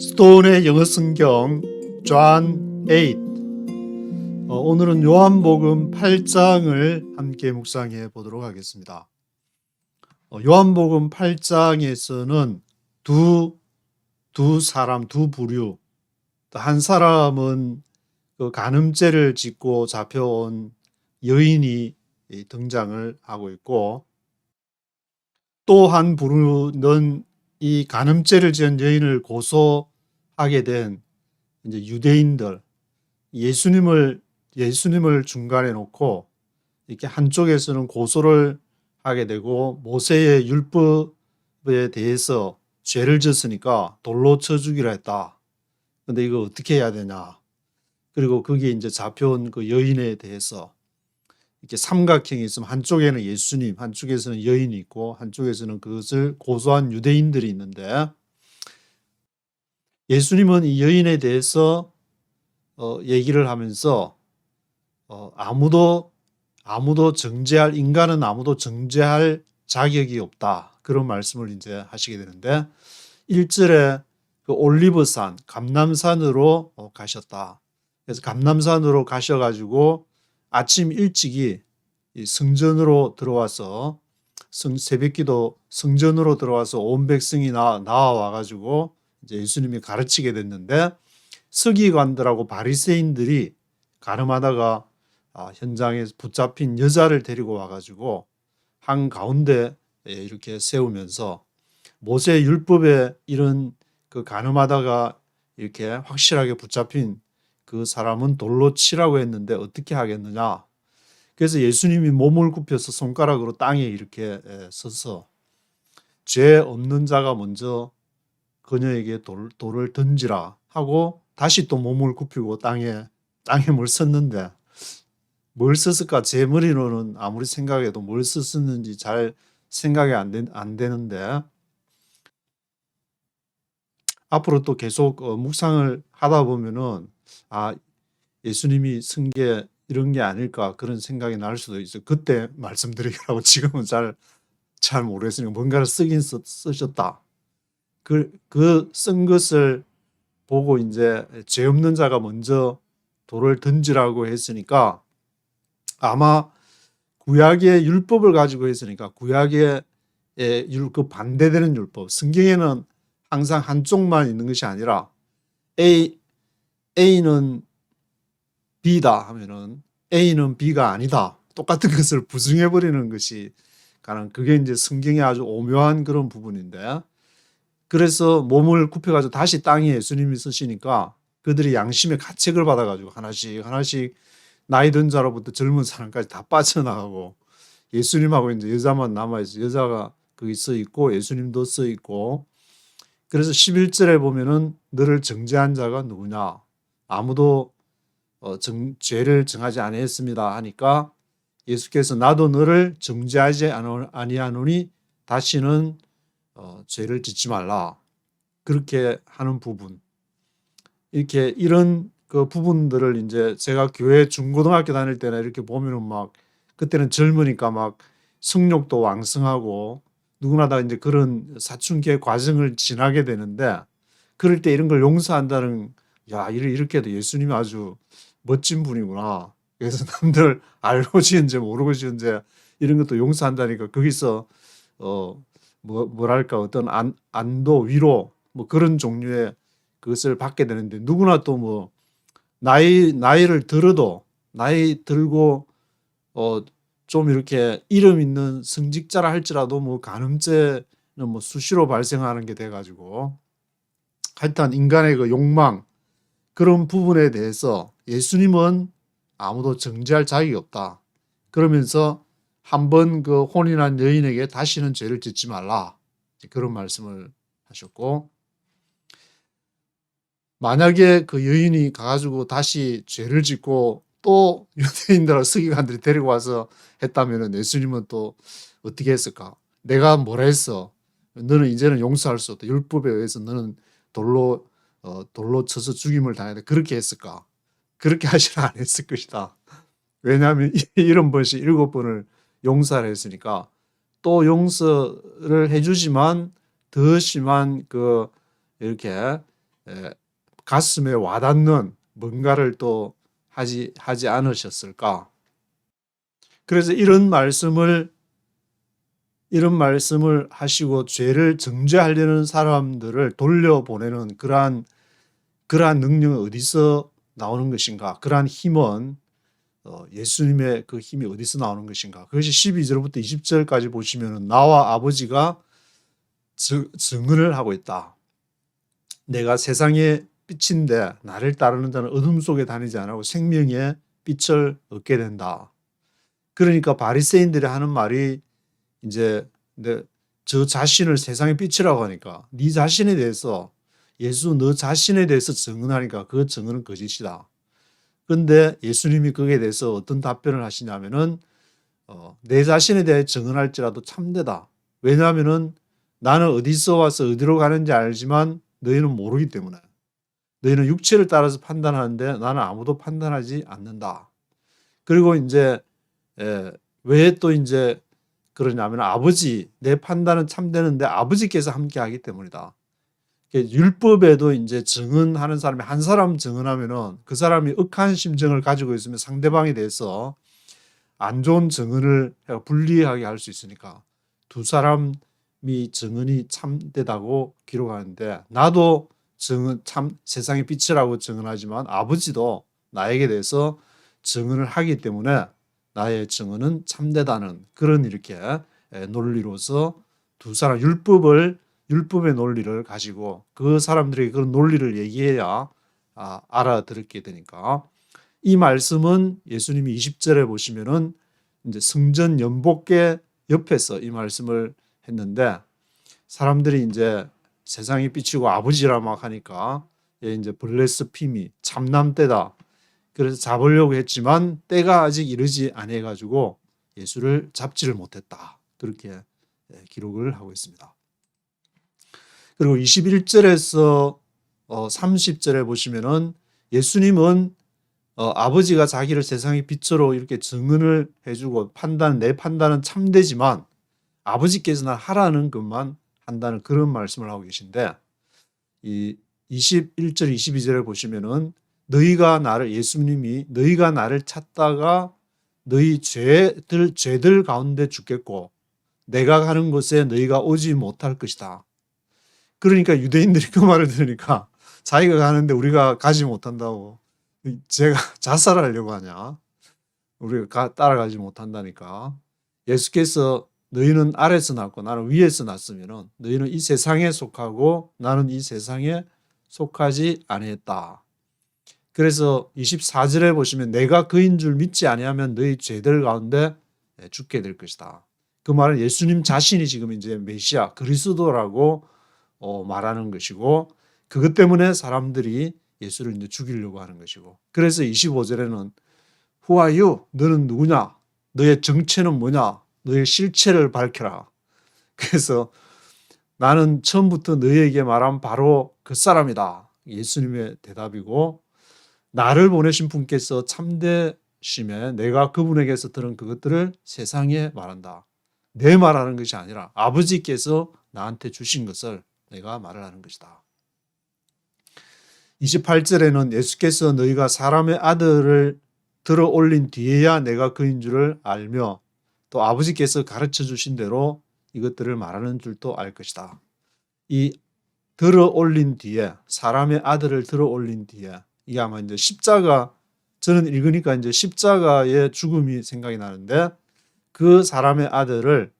스톤의 영어 성경 존 8. 오늘은 요한복음 8장을 함께 묵상해 보도록 하겠습니다. 요한복음 8장에서는 두 부류, 한 사람은 그 간음죄를 짓고 잡혀온 여인이 등장을 하고 있고, 또 한 부류는 이 간음죄를 지은 여인을 고소하게 된 이제 유대인들, 예수님을 중간에 놓고 이렇게 한쪽에서는 고소를 하게 되고, 모세의 율법에 대해서 죄를 졌으니까 돌로 쳐 죽이라 했다. 근데 이거 어떻게 해야 되냐? 그리고 거기에 이제 잡혀온 그 여인에 대해서 이렇게 삼각형이 있으면 한쪽에는 예수님, 한쪽에서는 여인이 있고, 한쪽에서는 그것을 고소한 유대인들이 있는데, 예수님은 이 여인에 대해서 얘기를 하면서 인간은 아무도 정죄할 자격이 없다, 그런 말씀을 이제 하시게 되는데, 1절에 그 올리브산, 감람산으로 가셨다. 그래서 감람산으로 가셔가지고 아침 일찍이 성전으로 들어와서 새벽기도 성전으로 들어와서 온 백성이 나와가지고 이제 예수님이 가르치게 됐는데, 서기관들하고 바리새인들이 가늠하다가 현장에 붙잡힌 여자를 데리고 와가지고 한 가운데 이렇게 세우면서, 모세 율법에 이런 그 가늠하다가 이렇게 확실하게 붙잡힌 그 사람은 돌로 치라고 했는데 어떻게 하겠느냐. 그래서 예수님이 몸을 굽혀서 손가락으로 땅에 이렇게 서서 죄 없는 자가 먼저 그녀에게 돌을 던지라 하고, 다시 또 몸을 굽히고 땅에 뭘 썼는데, 뭘 썼을까? 제 머리로는 아무리 생각해도 뭘 썼는지 잘 생각이 안 되는데, 앞으로 또 계속 묵상을 하다 보면은 예수님이 쓴 게 이런 게 아닐까, 그런 생각이 날 수도 있어요. 그때 말씀드리라고. 지금은 잘 모르겠으니까 뭔가를 쓰긴 쓰셨다. 그 쓴 것을 보고 이제 죄 없는 자가 먼저 돌을 던지라고 했으니까, 아마 구약의 율법을 가지고 했으니까 구약의 율법 반대되는 율법, 성경에는 항상 한쪽만 있는 것이 아니라 A는 B다 하면은 A는 B가 아니다, 똑같은 것을 부정해버리는 것이 가능. 그게 이제 성경의 아주 오묘한 그런 부분인데, 그래서 몸을 굽혀가지고 다시 땅에 예수님이 쓰시니까 그들이 양심의 가책을 받아가지고 하나씩 나이 든 자로부터 젊은 사람까지 다 빠져나가고, 예수님하고 이제 여자만 남아있어. 여자가 거기 써 있고 예수님도 써 있고. 그래서 11절에 보면은 너를 정죄한 자가 누구냐? 아무도 죄를 정하지 아니했습니다 하니까, 예수께서 나도 너를 정죄하지 아니하노니 다시는 죄를 짓지 말라, 그렇게 하는 부분. 이렇게 이런 그 부분들을 이제 제가 교회 중고등학교 다닐 때나 이렇게 보면은 막, 그때는 젊으니까 막 성욕도 왕성하고 누구나 다 이제 그런 사춘기의 과정을 지나게 되는데, 그럴 때 이런 걸 용서한다는, 이렇게 해도 예수님이 아주 멋진 분이구나. 그래서 남들 알고 지은지 모르고 지은지 이런 것도 용서한다니까, 거기서 뭐랄까, 어떤 안도, 위로, 뭐 그런 종류의 그것을 받게 되는데, 누구나 또 뭐 나이를 들어도, 나이 들고 좀 이렇게 이름 있는 성직자라 할지라도 뭐 간음죄는 뭐 수시로 발생하는 게 돼가지고, 하여튼 인간의 그 욕망, 그런 부분에 대해서 예수님은 아무도 정죄할 자격이 없다. 그러면서 한번 그 혼인한 여인에게 다시는 죄를 짓지 말라, 그런 말씀을 하셨고, 만약에 그 여인이 가가지고 다시 죄를 짓고 또 유대인들 서기관들이 데리고 와서 했다면 예수님은 또 어떻게 했을까? 내가 뭐라 했어? 너는 이제는 용서할 수 없다. 율법에 의해서 너는 돌로 쳐서 죽임을 당해야 돼. 그렇게 했을까? 그렇게 하시라 안 했을 것이다. 왜냐하면 70번씩 7번을 용서를 했으니까. 또 용서를 해주지만 더 심한 그 이렇게 에, 가슴에 와닿는 뭔가를 또 하지 않으셨을까? 그래서 이런 말씀을 하시고 죄를 정죄하려는 사람들을 돌려보내는 그러한 능력은 어디서 나오는 것인가? 그러한 힘은 예수님의 그 힘이 어디서 나오는 것인가? 그것이 12절부터 20절까지 보시면 나와 아버지가 증언을 하고 있다. 내가 세상의 빛인데 나를 따르는 자는 어둠 속에 다니지 않고 생명의 빛을 얻게 된다. 그러니까 바리새인들이 하는 말이 이제 저 자신을 세상의 빛이라고 하니까 네 자신에 대해서 예수 너 자신에 대해서 증언하니까 그 증언은 거짓이다. 그런데 예수님이 거기에 대해서 어떤 답변을 하시냐면은 내 자신에 대해 증언할지라도 참되다. 왜냐하면은 나는 어디서 와서 어디로 가는지 알지만 너희는 모르기 때문에 너희는 육체를 따라서 판단하는데 나는 아무도 판단하지 않는다. 그리고 이제 왜 또 이제 그러냐면 아버지 내 판단은 참되는데 아버지께서 함께 하기 때문이다. 율법에도 이제 증언하는 사람이 한 사람 증언하면은 그 사람이 억한 심정을 가지고 있으면 상대방에 대해서 안 좋은 증언을 불리하게 할 수 있으니까 두 사람이 증언이 참되다고 기록하는데 나도 증언 참 세상의 빛이라고 증언하지만 아버지도 나에게 대해서 증언을 하기 때문에 나의 증언은 참되다는 그런 이렇게 논리로서 두 사람 율법의 논리를 가지고 그 사람들에게 그런 논리를 얘기해야 알아들게 되니까 이 말씀은 예수님이 20절에 보시면은 이제 성전 연복계 옆에서 이 말씀을 했는데 사람들이 이제 세상이 빛이고 아버지라 막 하니까 이제 블레스피미 참남 때다. 그래서 잡으려고 했지만 때가 아직 이르지 않아 가지고 예수를 잡지를 못했다. 그렇게 기록을 하고 있습니다. 그리고 21절에서 30절에 보시면은 예수님은 아버지가 자기를 세상의 빛으로 이렇게 증언을 해주고 내 판단은 참되지만 아버지께서는 하라는 것만 한다는 그런 말씀을 하고 계신데 이 21절 22절에 보시면은 예수님이 너희가 나를 찾다가 너희 죄들 가운데 죽겠고 내가 가는 곳에 너희가 오지 못할 것이다. 그러니까 유대인들이 그 말을 들으니까 자기가 가는데 우리가 가지 못한다고 제가 자살하려고 하냐? 우리가 따라가지 못한다니까. 예수께서 너희는 아래서 났고 나는 위에서 났으면은 너희는 이 세상에 속하고 나는 이 세상에 속하지 아니했다. 그래서 24절에 보시면 내가 그인 줄 믿지 아니하면 너희 죄들 가운데 죽게 될 것이다. 그 말은 예수님 자신이 지금 이제 메시아 그리스도라고 말하는 것이고 그것 때문에 사람들이 예수를 이제 죽이려고 하는 것이고 그래서 25절에는 Who are you? 너는 누구냐? 너의 정체는 뭐냐? 너의 실체를 밝혀라. 그래서 나는 처음부터 너희에게 말한 바로 그 사람이다. 예수님의 대답이고 나를 보내신 분께서 참되심에 내가 그분에게서 들은 그것들을 세상에 말한다. 내 말하는 것이 아니라 아버지께서 나한테 주신 것을 내가 말을 하는 것이다. 28절에는 예수께서 너희가 사람의 아들을 들어 올린 뒤에야 내가 그인 줄을 알며 또 아버지께서 가르쳐 주신 대로 이것들을 말하는 줄도 알 것이다. 이 들어 올린 뒤에 사람의 아들을 들어 올린 뒤에 이게 아마 이제 십자가 저는 읽으니까 이제 십자가의 죽음이 생각이 나는데 그 사람의 아들을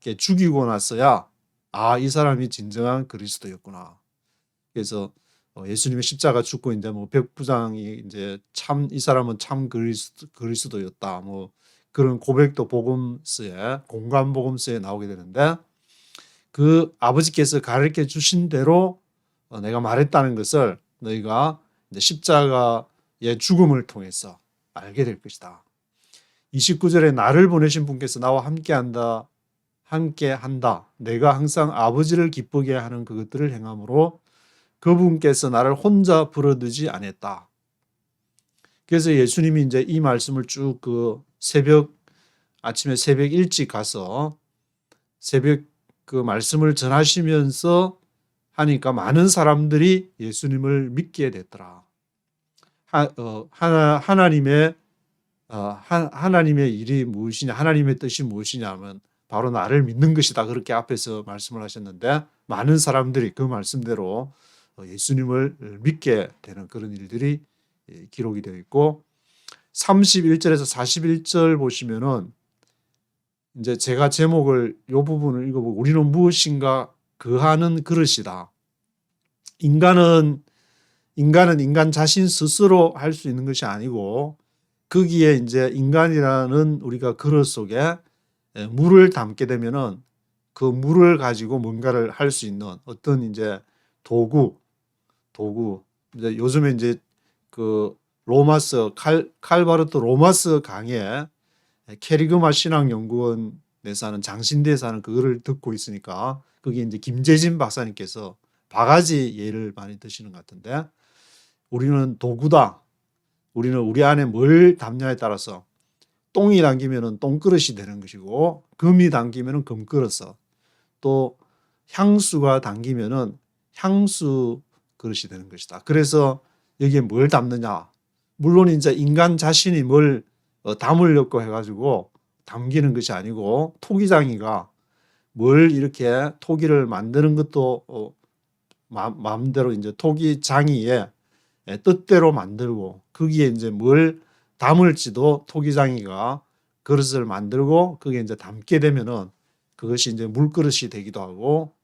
이렇게 죽이고 나서야 이 사람이 진정한 그리스도였구나. 그래서 예수님의 십자가 죽고 이제 뭐 백부장이 이제 이 사람은 참 그리스도였다. 뭐 그런 고백도 복음서에 공간 복음서에 나오게 되는데 그 아버지께서 가르쳐 주신 대로 내가 말했다는 것을 너희가 이제 십자가의 죽음을 통해서 알게 될 것이다. 29절에 나를 보내신 분께서 나와 함께한다. 내가 항상 아버지를 기쁘게 하는 그것들을 행함으로 그분께서 나를 혼자 불어두지 않았다. 그래서 예수님이 이제 이 말씀을 쭉 아침에 새벽 일찍 가서 새벽 그 말씀을 전하시면서 하니까 많은 사람들이 예수님을 믿게 됐더라. 하나님의 하나님의 일이 무엇이냐, 하나님의 뜻이 무엇이냐 하면 바로 나를 믿는 것이다. 그렇게 앞에서 말씀을 하셨는데 많은 사람들이 그 말씀대로 예수님을 믿게 되는 그런 일들이 기록이 되어 있고 31절에서 41절 보시면은 이제 제가 제목을 이 부분을 읽어보고 우리는 무엇인가 거하는 그릇이다. 인간 자신 스스로 할 수 있는 것이 아니고 거기에 이제 인간이라는 우리가 그릇 속에 물을 담게 되면은 그 물을 가지고 뭔가를 할 수 있는 어떤 이제 도구 이제 요즘에 이제 그 로마스 칼바르토 로마스 강에 캐리그마 신학연구원에서 하는 장신대에서 하는 그거를 듣고 있으니까 거기 이제 김재진 박사님께서 바가지 예를 많이 드시는 것 같은데 우리는 도구다. 우리는 우리 안에 뭘 담냐에 따라서 똥이 담기면은 똥그릇이 되는 것이고 금이 담기면은 금그릇, 또 향수가 담기면은 향수 그릇이 되는 것이다. 그래서 여기에 뭘 담느냐? 물론 이제 인간 자신이 뭘 담으려고 해가지고 담기는 것이 아니고 토기장이가 뭘 이렇게 토기를 만드는 것도 마음대로 이제 토기장이의 뜻대로 만들고 거기에 이제 뭘 담을지도 토기장이가 그릇을 만들고 거기에 이제 담게 되면은 그것이 이제 물그릇이 되기도 하고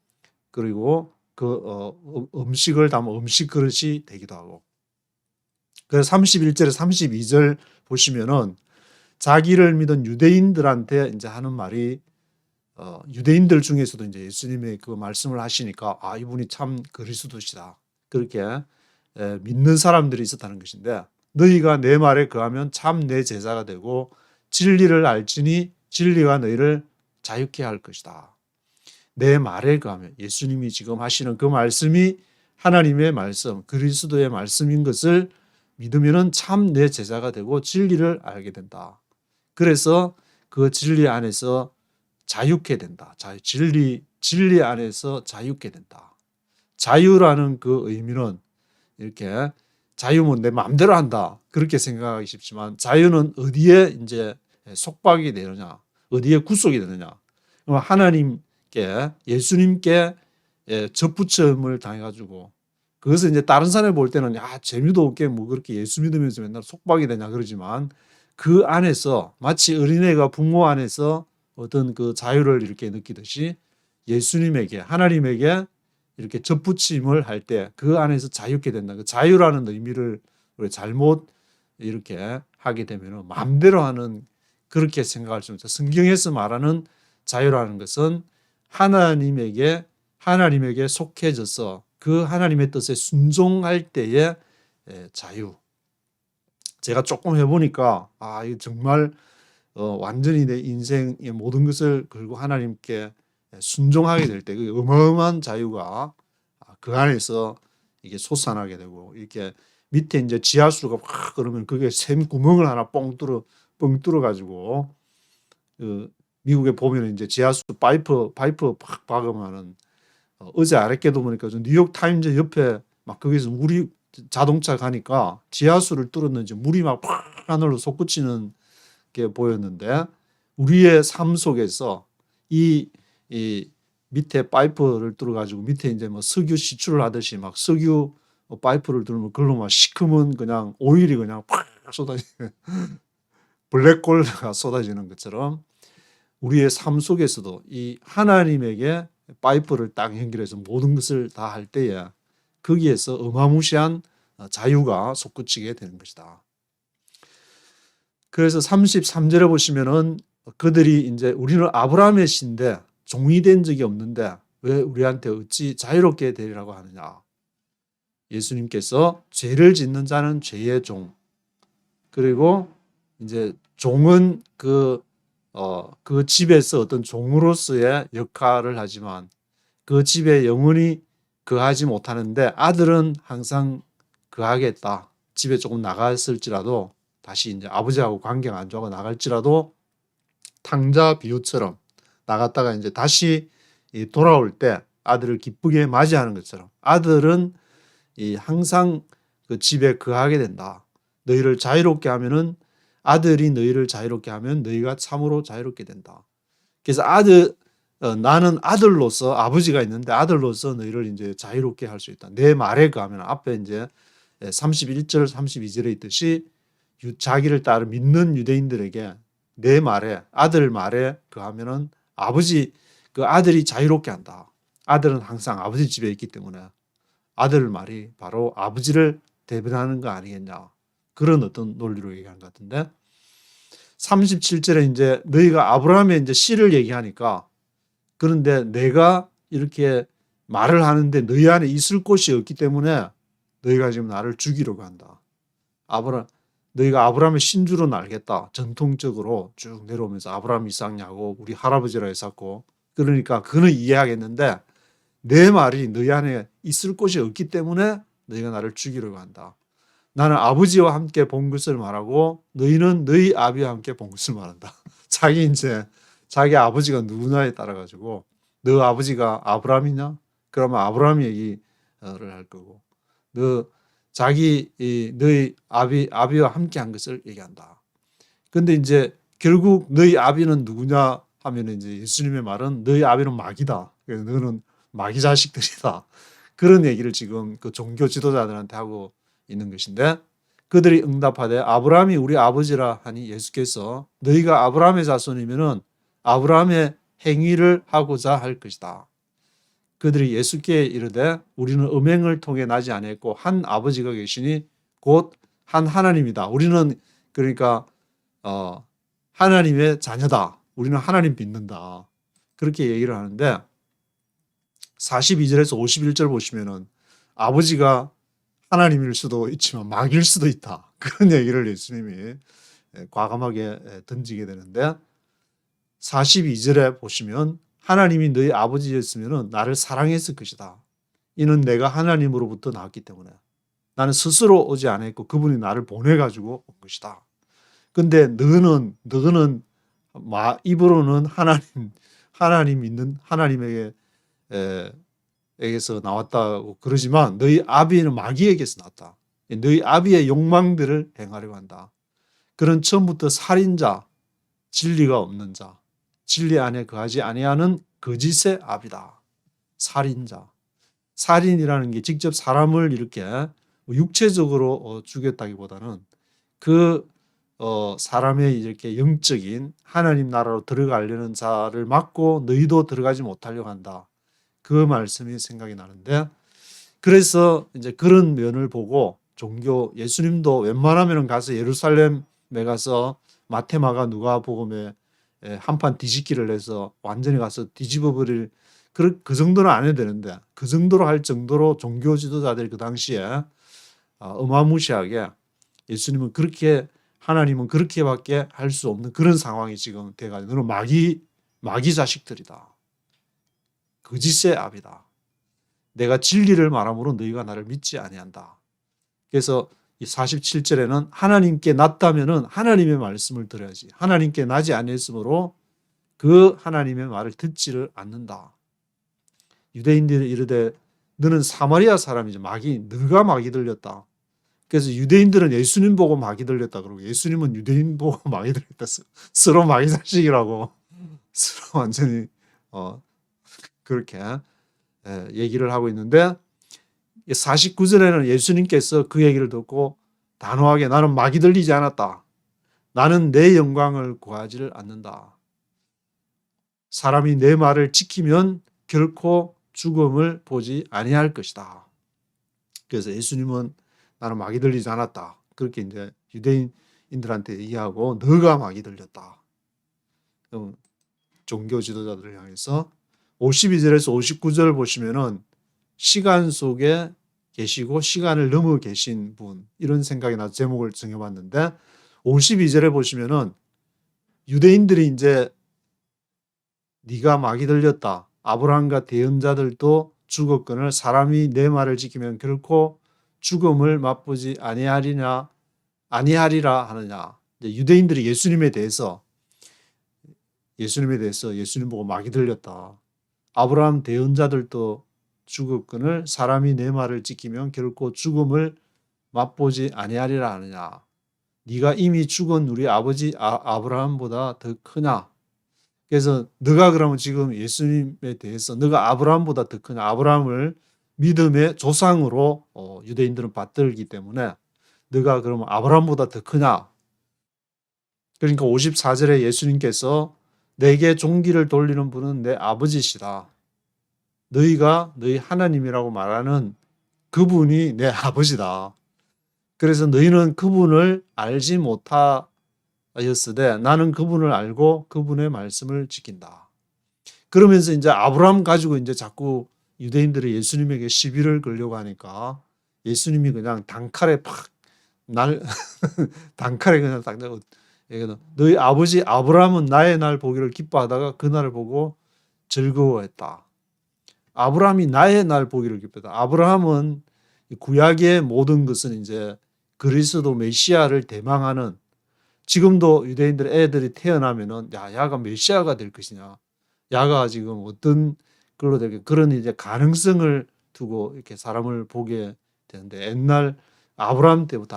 그리고 그 음식을 담은 음식 그릇이 되기도 하고. 그래서 31절에 32절 보시면은 자기를 믿은 유대인들한테 이제 하는 말이 유대인들 중에서도 이제 예수님의 그 말씀을 하시니까 아 이분이 참 그리스도시다 그렇게 믿는 사람들이 있었다는 것인데 너희가 내 말에 거하면 참 내 제자가 되고 진리를 알지니 진리가 너희를 자유케 할 것이다. 내 말에 거하면 예수님이 지금 하시는 그 말씀이 하나님의 말씀 그리스도의 말씀인 것을 믿으면 참 내 제자가 되고 진리를 알게 된다. 그래서 그 진리 안에서 자유케 된다. 진리 안에서 자유케 된다. 자유라는 그 의미는 이렇게 자유면 내 마음대로 한다. 그렇게 생각하기 쉽지만 자유는 어디에 이제 속박이 되느냐, 어디에 구속이 되느냐. 하나님께 예수님께 접붙임을 당해가지고 그것을 이제 다른 사람이 볼 때는 야 재미도 없게 뭐 그렇게 예수 믿으면서 맨날 속박이 되냐 그러지만 그 안에서 마치 어린애가 부모 안에서 어떤 그 자유를 이렇게 느끼듯이 예수님에게 하나님에게 이렇게 접붙임을 할 때 그 안에서 자유케 된다. 그 자유라는 의미를 우리 잘못 이렇게 하게 되면 마음대로 하는 그렇게 생각할 수 있다. 성경에서 말하는 자유라는 것은 하나님에게 속해져서 그 하나님의 뜻에 순종할 때의 자유. 제가 조금 해보니까 아 이거 정말 완전히 내 인생의 모든 것을 걸고 하나님께 순종하게 될 때 그 어마어마한 자유가 그 안에서 이게 솟아나게 되고 이렇게 밑에 이제 지하수가 확 그러면 그게 샘 구멍을 하나 뻥 뚫어 가지고 그 미국에 보면 이제 지하수 파이프 팍 박으면은 어제 아랫게도 보니까 뉴욕 타임즈 옆에 막 거기서 물이 자동차 가니까 지하수를 뚫었는지 물이 막 팍 하늘로 솟구치는 게 보였는데 우리의 삶 속에서 이 밑에 파이프를 뚫어 가지고 밑에 이제 뭐 석유 시출을 하듯이 막 석유 파이프를 뚫으면 그걸로 막 시커먼 그냥 오일이 그냥 팍 쏟아지는 블랙홀가 쏟아지는 것처럼 우리의 삶 속에서도 이 하나님에게 파이프를 딱 연결해서 모든 것을 다 할 때에 거기에서 어마무시한 자유가 솟구치게 되는 것이다. 그래서 33절에 보시면은 그들이 이제 우리는 아브라함의 씨인데 종이 된 적이 없는데 왜 우리한테 어찌 자유롭게 되리라고 하느냐. 예수님께서 죄를 짓는 자는 죄의 종. 그리고 이제 종은 그 집에서 어떤 종으로서의 역할을 하지만 그 집에 영원히 거하지 못하는데 아들은 항상 거하겠다. 집에 조금 나갔을지라도 다시 이제 아버지하고 관계가 안 좋아하고 나갈지라도 탕자 비유처럼 나갔다가 이제 다시 돌아올 때 아들을 기쁘게 맞이하는 것처럼 아들은 항상 그 집에 거하게 된다. 너희를 자유롭게 하면은 아들이 너희를 자유롭게 하면 너희가 참으로 자유롭게 된다. 그래서 나는 아들로서 아버지가 있는데 아들로서 너희를 이제 자유롭게 할 수 있다. 내 말에 거하면 앞에 이제 31절, 32절에 있듯이 자기를 따라 믿는 유대인들에게 내 말에 아들 말에 거하면은 그 아들이 자유롭게 한다. 아들은 항상 아버지 집에 있기 때문에 아들 말이 바로 아버지를 대변하는 거 아니겠냐. 그런 어떤 논리로 얘기한 것 같은데 37절에 이제 너희가 아브라함의 이제 씨를 얘기하니까 그런데 내가 이렇게 말을 하는데 너희 안에 있을 곳이 없기 때문에 너희가 지금 나를 죽이려고 한다. 너희가 아브라함의 신주로는 알겠다. 전통적으로 쭉 내려오면서 아브라함, 이삭, 야곱 우리 할아버지라 했었고 그러니까 그는 이해하겠는데 내 말이 너희 안에 있을 곳이 없기 때문에 너희가 나를 죽이려고 한다. 나는 아버지와 함께 본 것을 말하고 너희는 너희 아비와 함께 본 것을 말한다. 자기 아버지가 누구냐에 따라 가지고 너 아버지가 아브라함이냐? 그러면 아브라함 얘기를 할 거고 너희 아비와 함께 한 것을 얘기한다. 근데 이제 결국 너희 아비는 누구냐 하면 이제 예수님의 말은 너희 아비는 마귀다. 그래서 너는 마귀 자식들이다. 그런 얘기를 지금 그 종교 지도자들한테 하고 있는 것인데 그들이 응답하되 아브라함이 우리 아버지라 하니 예수께서 너희가 아브라함의 자손이면은 아브라함의 행위를 하고자 할 것이다. 그들이 예수께 이르되 우리는 음행을 통해 나지 아니했고 한 아버지가 계시니 곧 한 하나님이다. 우리는 그러니까 하나님의 자녀다. 우리는 하나님 믿는다. 그렇게 얘기를 하는데 42절에서 51절 보시면은 아버지가 하나님일 수도 있지만 마귀일 수도 있다. 그런 얘기를 예수님이 과감하게 던지게 되는데 42절에 보시면 하나님이 너희 아버지였으면 나를 사랑했을 것이다. 이는 내가 하나님으로부터 나왔기 때문에 나는 스스로 오지 않았고 그분이 나를 보내가지고 온 것이다. 근데 너는 입으로는 하나님 믿는 하나님에게 에게서 나왔다고 그러지만 너희 아비는 마귀에게서 나왔다. 너희 아비의 욕망들을 행하려고 한다. 그런 처음부터 살인자, 진리가 없는 자, 진리 안에 거하지 아니하는 거짓의 아비다. 살인자. 살인이라는 게 직접 사람을 이렇게 육체적으로 죽였다기보다는 그 사람의 이렇게 영적인 하나님 나라로 들어가려는 자를 막고 너희도 들어가지 못하려고 한다. 그 말씀이 생각이 나는데 그래서 이제 그런 면을 보고 예수님도 웬만하면 가서 예루살렘에 가서 마태, 마가, 누가복음에 한판 뒤집기를 해서 완전히 가서 뒤집어 버릴 그 정도는 안 해도 되는데 그 정도로 할 정도로 종교 지도자들이 그 당시에 어마무시하게 예수님은 하나님은 그렇게밖에 할 수 없는 그런 상황이 지금 돼가지고 너는 마귀 자식들이다. 거짓의 아비다. 내가 진리를 말함으로 너희가 나를 믿지 아니한다. 그래서 이 47절에는 하나님께 났다면은 하나님의 말씀을 들어야지. 하나님께 나지 아니했으므로 그 하나님의 말을 듣지를 않는다. 유대인들이 이르되 너는 사마리아 사람이지 너가 마귀 들렸다. 그래서 유대인들은 예수님 보고 마귀 들렸다 그러고 예수님은 유대인 보고 마귀 들렸다. 서로 마귀 자식이라고 서로 완전히 그렇게 얘기를 하고 있는데 49절에는 예수님께서 그 얘기를 듣고 단호하게 나는 마귀 들리지 않았다. 나는 내 영광을 구하지를 않는다. 사람이 내 말을 지키면 결코 죽음을 보지 아니할 것이다. 그래서 예수님은 나는 마귀 들리지 않았다. 그렇게 이제 유대인들한테 얘기하고 너가 마귀 들렸다. 종교 지도자들을 향해서 52절에서 59절 보시면은 시간 속에 계시고 시간을 넘어 계신 분 이런 생각이 나서 제목을 정해봤는데 52절에 보시면은 유대인들이 이제 네가 마귀 들렸다. 아브라함과 대언자들도 죽었거늘 사람이 내 말을 지키면 결코 죽음을 맛보지 아니하리라 하느냐. 유대인들이 예수님에 대해서 예수님 보고 마귀 들렸다. 아브라함 대언자들도 죽었거늘 사람이 내 말을 지키면 결코 죽음을 맛보지 아니하리라 하느냐. 네가 이미 죽은 우리 아버지 아브라함보다 더 크냐. 그래서 너가 그러면 지금 예수님에 대해서 너가 아브라함보다 더 크냐. 아브라함을 믿음의 조상으로 유대인들은 받들기 때문에 너가 그러면 아브라함보다 더 크냐. 그러니까 54절에 예수님께서 내게 종기를 돌리는 분은 내 아버지시다. 너희가 너희 하나님이라고 말하는 그분이 내 아버지다. 그래서 너희는 그분을 알지 못하였으되 나는 그분을 알고 그분의 말씀을 지킨다. 그러면서 이제 아브라함 가지고 이제 자꾸 유대인들이 예수님에게 시비를 걸려고 하니까 예수님이 그냥 단칼에 단칼에 그냥 딱 너희 아버지 아브라함은 나의 날 보기를 기뻐하다가 그 날을 보고 즐거워했다. 아브라함이 나의 날 보기를 기뻐했다. 아브라함은 구약의 모든 것은 이제 그리스도 메시아를 대망하는, 지금도 유대인들의 애들이 태어나면은 야가 메시아가 될 것이냐, 야가 지금 어떤 걸로 되게 그런 이제 가능성을 두고 이렇게 사람을 보게 되는데, 옛날 아브라함 때부터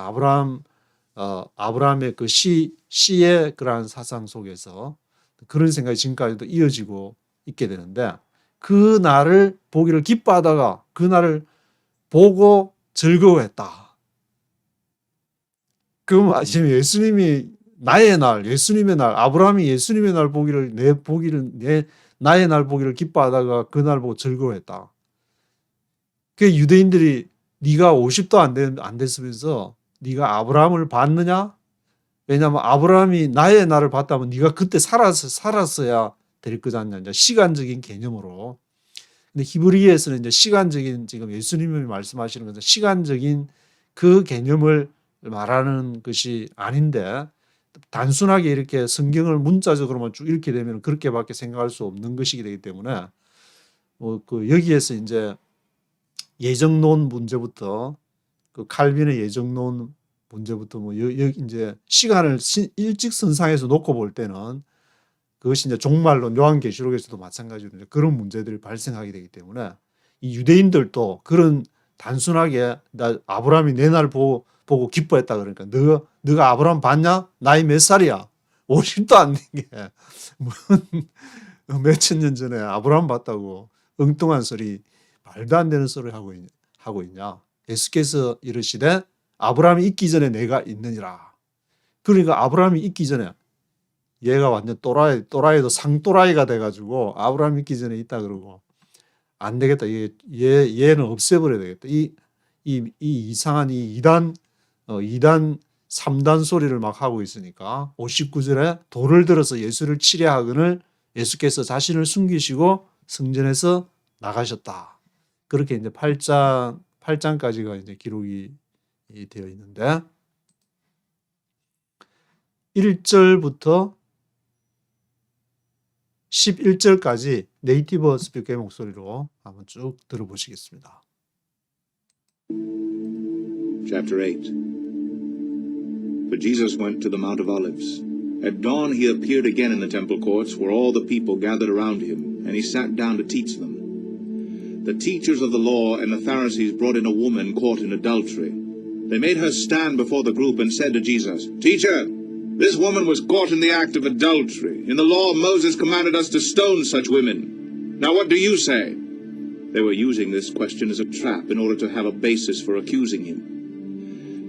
아브라함의 그 시의 그러한 사상 속에서 그런 생각이 지금까지도 이어지고 있게 되는데, 그 날을 보기를 기뻐하다가 그 날을 보고 즐거워했다. 그럼 지금 예수님이 나의 날, 예수님의 날, 아브라함이 예수님의 날 보기를 나의 날 보기를 기뻐하다가 그 날 보고 즐거워했다. 그 유대인들이 네가 50도 안 됐으면서 네가 아브라함을 봤느냐? 왜냐하면 아브라함이 나의 날을 봤다면 네가 그때 살았어야 될 거잖냐. 이제 시간적인 개념으로. 근데 히브리어에서는 이제 시간적인, 지금 예수님이 말씀하시는 것은 시간적인 그 개념을 말하는 것이 아닌데, 단순하게 이렇게 성경을 문자적으로만 쭉 읽게 되면 그렇게밖에 생각할 수 없는 것이기 되기 때문에 여기에서 이제 예정론 문제부터 그 칼빈의 예정론 문제부터 이제 시간을 일직선상에서 놓고 볼 때는 그것이 이제 종말론, 요한계시록에서도 마찬가지로 이제 그런 문제들이 발생하게 되기 때문에 이 유대인들도 그런 단순하게 아브라함이 내 날 보고 기뻐했다 그러니까 너가 아브라함 봤냐? 나이 몇 살이야? 50도 안 된 게 몇천 년 전에 아브라함 봤다고 엉뚱한 소리, 말도 안 되는 소리 하고 있냐? 예수께서 이르시되 아브라함이 있기 전에 내가 있느니라. 그러니까 아브라함이 있기 전에, 얘가 완전 또라이도 상또라이가 돼가지고 아브라함 있기 전에 있다 그러고 안 되겠다. 얘는 없애버려야 되겠다. 이 이상한 이 2단 3단 소리를 막 하고 있으니까 59절에 돌을 들어서 예수를 치려 하거늘 예수께서 자신을 숨기시고 성전에서 나가셨다. 그렇게 이제 8장까지가 이제 기록이 되어 있는데 1절부터 11절까지 네이티브 스피커의 목소리로 한번 쭉 들어보시겠습니다. Chapter 8. But Jesus went to the Mount of Olives. At dawn he appeared again in the temple courts where all the people gathered around him, and he sat down to teach them. The teachers of the law and the Pharisees brought in a woman caught in adultery. They made her stand before the group and said to Jesus, Teacher, this woman was caught in the act of adultery. In the law, Moses commanded us to stone such women. Now what do you say? They were using this question as a trap in order to have a basis for accusing him.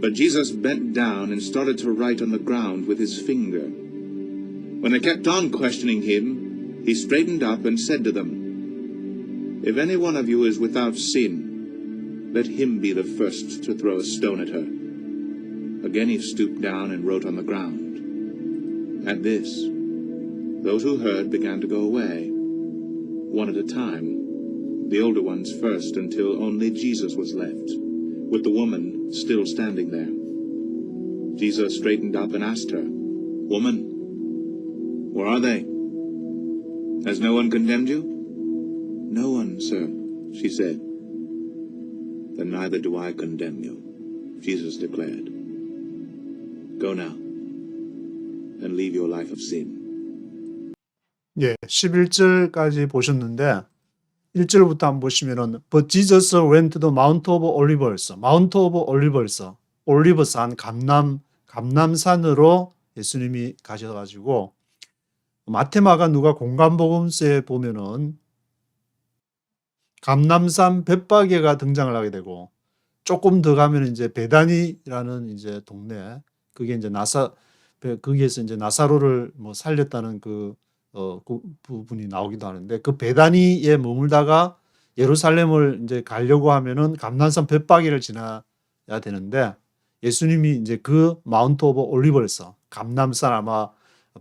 But Jesus bent down and started to write on the ground with his finger. When they kept on questioning him, he straightened up and said to them, If any one of you is without sin, let him be the first to throw a stone at her. Again he stooped down and wrote on the ground. At this, those who heard began to go away, one at a time, the older ones first, until only Jesus was left, with the woman still standing there. Jesus straightened up and asked her, Woman, where are they? Has no one condemned you? No one, sir, she said. Then neither do I condemn you, Jesus declared. Go now, and leave your life of sin. 예, 11절까지 보셨는데 1절부터 한번 보시면은 But Jesus went to the Mount of Olives. Mount of Olives. 올리브산 감남산으로 예수님이 가셔가지고 마테마가 누가 공간복음서에 보면은 감남산 벳바게가 등장을 하게 되고 조금 더 가면 이제 베다니라는 이제 동네 그게 이제 거기에서 이제 나사로를 뭐 살렸다는 그 부분이 나오기도 하는데 그 베다니에 머물다가 예루살렘을 이제 가려고 하면은 감남산 벳바게를 지나야 되는데 예수님이 이제 그 마운트 오브 올리브에서 감남산 아마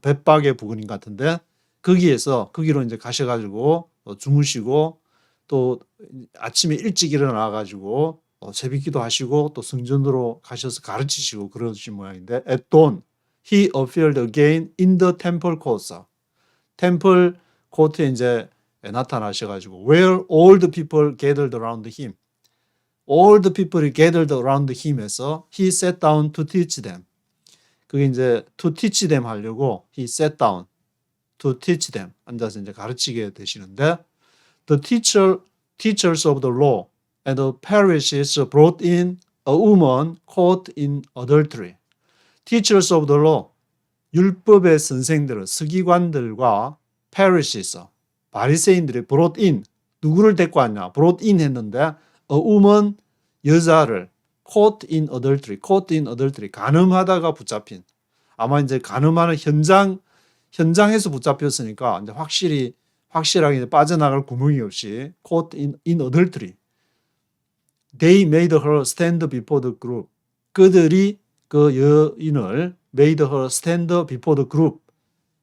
벳바게 부근인 것 같은데 거기로 이제 가셔가지고 주무시고 또 아침에 일찍 일어나 가지고 새벽기도 하시고 또 성전으로 가셔서 가르치시고 그러신 모양인데 at dawn he appeared again in the temple courts. 템플 코트에 이제 나타나셔가지고 where all the people gathered around him. all the people gathered around him에서 he sat down to teach them. 그게 이제 to teach them 하려고 he sat down to teach them 앉아서 이제 가르치게 되시는데 the teachers of the law and the Pharisees brought in a woman caught in adultery. teachers of the law 율법의 선생들은 서기관들과 Pharisees 바리새인들이 brought in 누구를 데리고 왔냐? brought in 했는데 a woman 여자를 caught in adultery 간음하다가 붙잡힌 아마 이제 간음하는 현장에서 붙잡혔으니까 이제 확실하게 이제 빠져나갈 구멍이 없이 caught in adultery. They made her stand before the group. 그들이 그 여인을 made her stand before the group.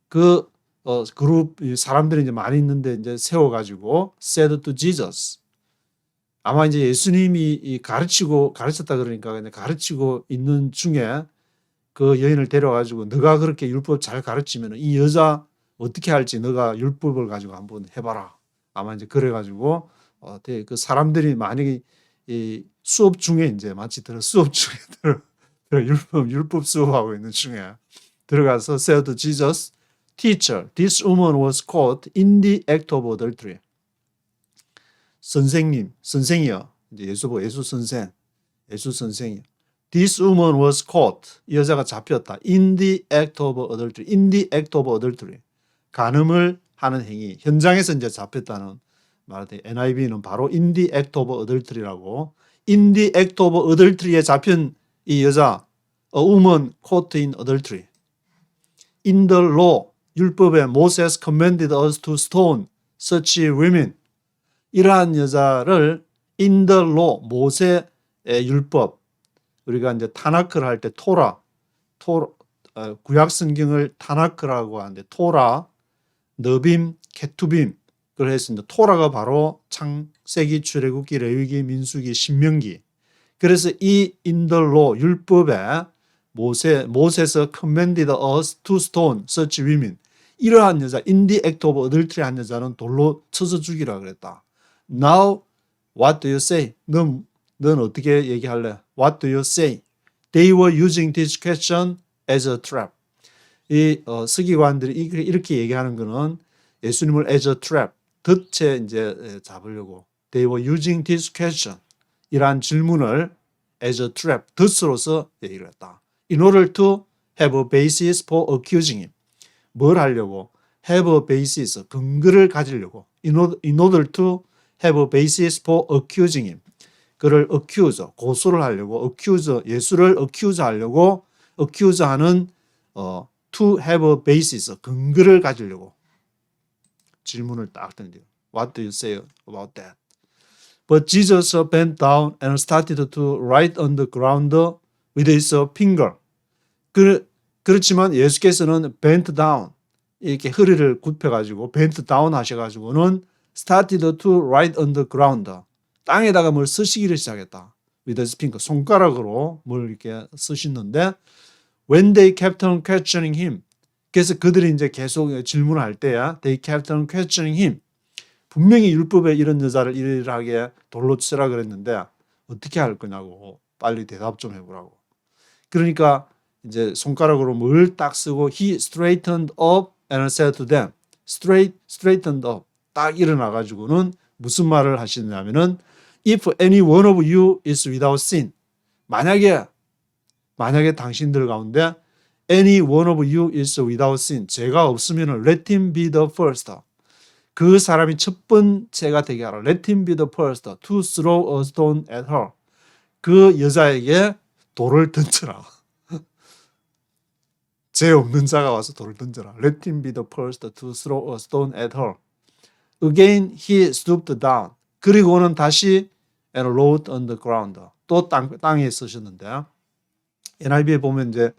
그룹 사람들이 이제 많이 있는데 이제 세워가지고 said to Jesus. 아마 이제 예수님이 가르쳤다 그러니까 그냥 가르치고 있는 중에 그 여인을 데려가지고 너가 그렇게 율법 잘 가르치면 이 여자 어떻게 할지 너가 율법을 가지고 한번 해봐라. 아마 이제 그래가지고 그 사람들이 만약에 이 수업 중에 이제 마치 수업 중에 율법 수업하고 있는 중에 들어가서 said to Jesus, Teacher, this woman was caught in the act of adultery. 선생이요. 이제 예수 선생이요. This woman was caught. 이 여자가 잡혔다. In the act of adultery. In the act of adultery. 간음을 하는 행위. 현장에서 이제 잡혔다는 말인데 NIV는 바로 in the act of adultery라고. In the act of adultery에 잡힌 이 여자, a woman caught in adultery. In the law, 율법에 Moses commanded us to stone such women. 이러한 여자를 in the law, 모세의 율법, 우리가 이제 타나크를 할 때 구약 성경을 타나크라고 하는데 토라, 너빔, 케투빔 그걸 했습니다. 토라가 바로 창세기, 출애굽기, 레위기, 민수기, 신명기. 그래서 이 in the law 율법에 모세서 commanded us to stone such women. 이러한 여자, in the act of adultery 한 여자는 돌로 쳐서 죽이라 그랬다. Now, what do you say? 넌 어떻게 얘기할래? What do you say? They were using this question as a trap. 이 서기관들이 이렇게 얘기하는 거는 예수님을 as a trap, 덫에 이제 잡으려고. They were using this question. 이러한 질문을 as a trap, 덫으로서 얘기를 했다. In order to have a basis for accusing him. 뭘 하려고? Have a basis, 근거를 가지려고. In order to have a basis for accusing him. 그를 accuse, 고소를 하려고, accuse, 예수를 accuse 하려고, accuse 하는 to have a basis, 근거를 가지려고. 질문을 딱 던져요. What do you say about that? But Jesus bent down and started to write on the ground with his finger. 그렇지만 예수께서는 bent down, 이렇게 허리를 굽혀가지고 bent down 하셔가지고는 started to write on the ground. 땅에다가 뭘 쓰시기를 시작했다. with his finger, 손가락으로 뭘 이렇게 쓰시는데 when they kept on questioning him. 그래서 그들이 이제 계속 질문을 할 때야 they kept on questioning him. 분명히 율법에 이런 여자를 일하게 돌로 치라 그랬는데 어떻게 할 거냐고 빨리 대답 좀 해보라고. 그러니까 이제 손가락으로 뭘 딱 쓰고 he straightened up and said to them. straightened up. 딱 일어나 가지고는 무슨 말을 하시냐면은 if any one of you is without sin. 만약에 당신들 가운데 any one of you is without sin. 죄가 없으면은 let him be the first. 그 사람이 첫 번째가 되게 하라. Let him be the first to throw a stone at her. 그 여자에게 돌을 던져라. 죄 없는 자가 와서 돌을 던져라. Let him be the first to throw a stone at her. Again he stooped down. 그리고는 다시 and wrote on the ground. 또 땅에 쓰셨는데 NIV에 보면 이제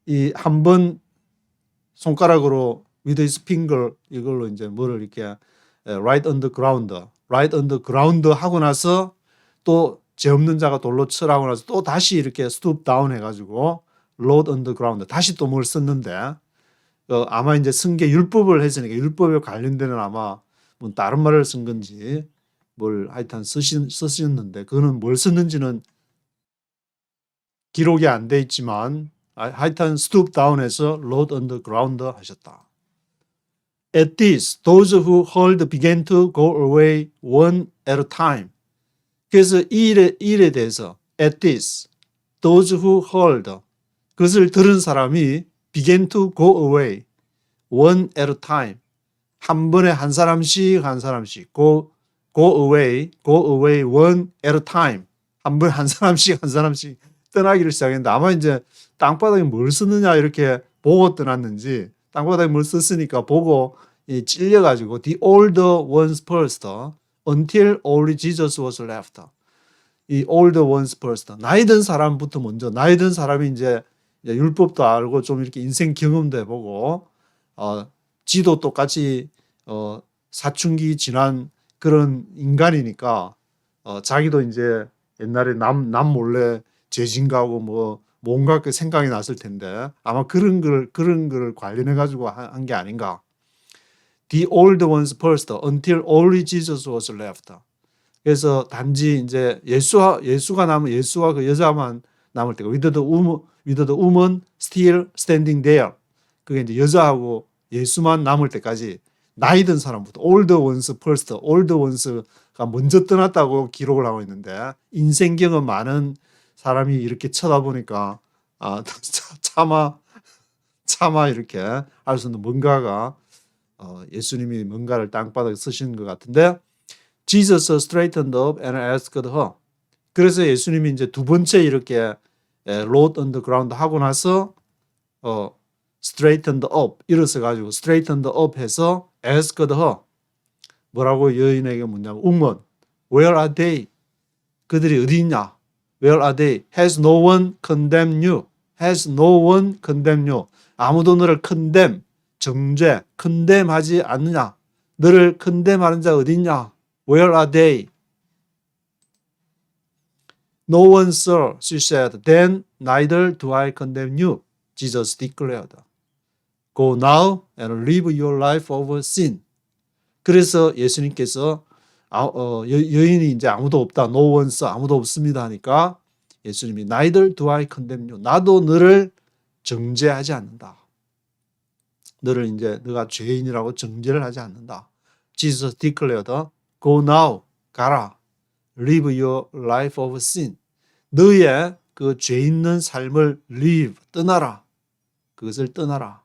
이 한 번 손가락으로 with his finger 이걸로 이제 뭐를 이렇게 write on the ground 하고 나서 또 죄 없는 자가 돌로 치라고 나서 또 다시 이렇게 stoop down 해가지고 wrote on the ground 다시 또 뭘 썼는데 아마 이제 승계 율법을 했으니까 율법에 관련되는 아마 뭐 다른 말을 쓴 건지 뭘 하여튼 쓰셨는데 그거는 뭘 썼는지는 기록이 안 돼 있지만 하여튼 stoop down해서 wrote on the ground 하셨다. At this, those who heard began to go away one at a time. 그래서 이 일에 대해서 at this, those who heard 그것을 들은 사람이 began to go away one at a time. 한 번에 한 사람씩 go away one at a time. 한 번에 한 사람씩 떠나기를 시작했는데 아마 이제 땅바닥에 뭘 쓰느냐 이렇게 보고 떠났는지 땅바닥에 뭘 썼으니까 보고 찔려가지고 the older ones first until only Jesus was left. 이 older ones first. 나이 든 사람부터 먼저 나이 든 사람이 이제 율법도 알고 좀 이렇게 인생 경험도 해보고 지도 똑같이 사춘기 지난 그런 인간이니까 자기도 이제 옛날에 남 몰래 죄진가하고 뭐 뭔가 그 생각이 났을 텐데 아마 그런 걸 관련해 가지고 한 게 아닌가. The old ones first until only Jesus was left. 그래서 단지 이제 예수와 그 여자만 남을 때가 with the woman still standing there. 그게 이제 여자하고 예수만 남을 때까지 나이 든 사람부터 old ones first, old ones가 먼저 떠났다고 기록을 하고 있는데 인생 경험 많은 사람이 이렇게 쳐다보니까 차마 이렇게 할 수 있는 뭔가가 예수님이 뭔가를 땅바닥에 쓰시는 것 같은데 Jesus straightened up and asked her. 그래서 예수님이 이제 두 번째 이렇게 wrote on the ground 하고 나서 straightened up 일어서 가지고 straightened up 해서 asked her. 뭐라고 여인에게 묻냐면 woman, where are they? 그들이 어디 있냐? Where are they? Has no one condemned you? Has no one condemned you? 아무도 너를 condemn, 정죄, condemn하지 않느냐? 너를 condemn하는 자 어디 있냐? Where are they? No one, sir, she said. Then neither do I condemn you, Jesus declared. Go now and live your life of sin. 그래서 예수님께서 여인이 이제 아무도 없다. No one, sir. 아무도 없습니다 하니까 예수님이 neither do I condemn you. 나도 너를 정죄하지 않는다. 너를 이제 너가 죄인이라고 정죄를 하지 않는다. Jesus declared, go now, 가라. Live your life of sin. 너의 그 죄 있는 삶을 live, 떠나라. 그것을 떠나라.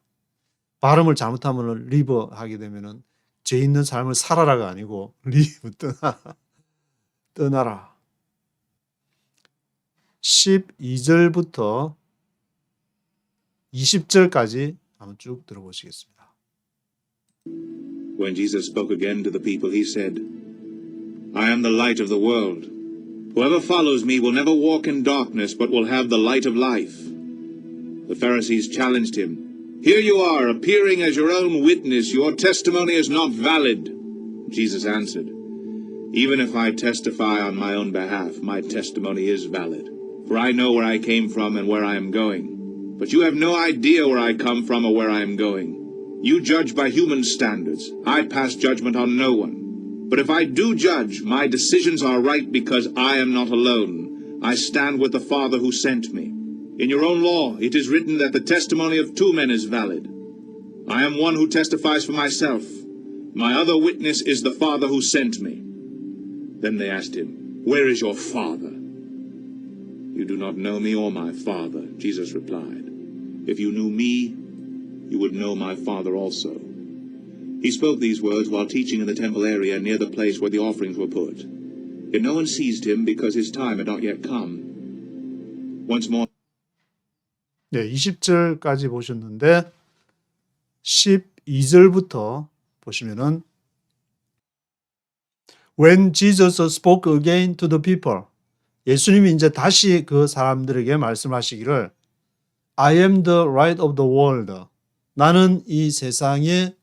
발음을 잘못하면 live 하게 되면은 죄 있는 삶을 살아라가 아니고 live, 떠나라. 12절부터 20절까지 한번 쭉 들어보시겠습니다. When Jesus spoke again to the people, he said, I am the light of the world. Whoever follows me will never walk in darkness, but will have the light of life. The Pharisees challenged him. Here you are, appearing as your own witness. Your testimony is not valid. Jesus answered, Even if I testify on my own behalf, my testimony is valid. For I know where I came from and where I am going. But you have no idea where I come from or where I am going. You judge by human standards. I pass judgment on no one. But if I do judge, my decisions are right because I am not alone. I stand with the Father who sent me. In your own law, it is written that the testimony of two men is valid. I am one who testifies for myself. My other witness is the Father who sent me. Then they asked him, Where is your father? You do not know me or my father, Jesus replied. If you knew me, you would know my father also. He spoke these words while teaching in the temple area near the place where the offerings were put. Yet no one seized him because his time had not yet come. Once more, 네, 20절까지 보셨는데 12절부터 보시면은 When Jesus spoke again to the people, 예수님이 이제 다시 그 사람들에게 말씀하시기를 I am the light of the world. 나는 이 세상의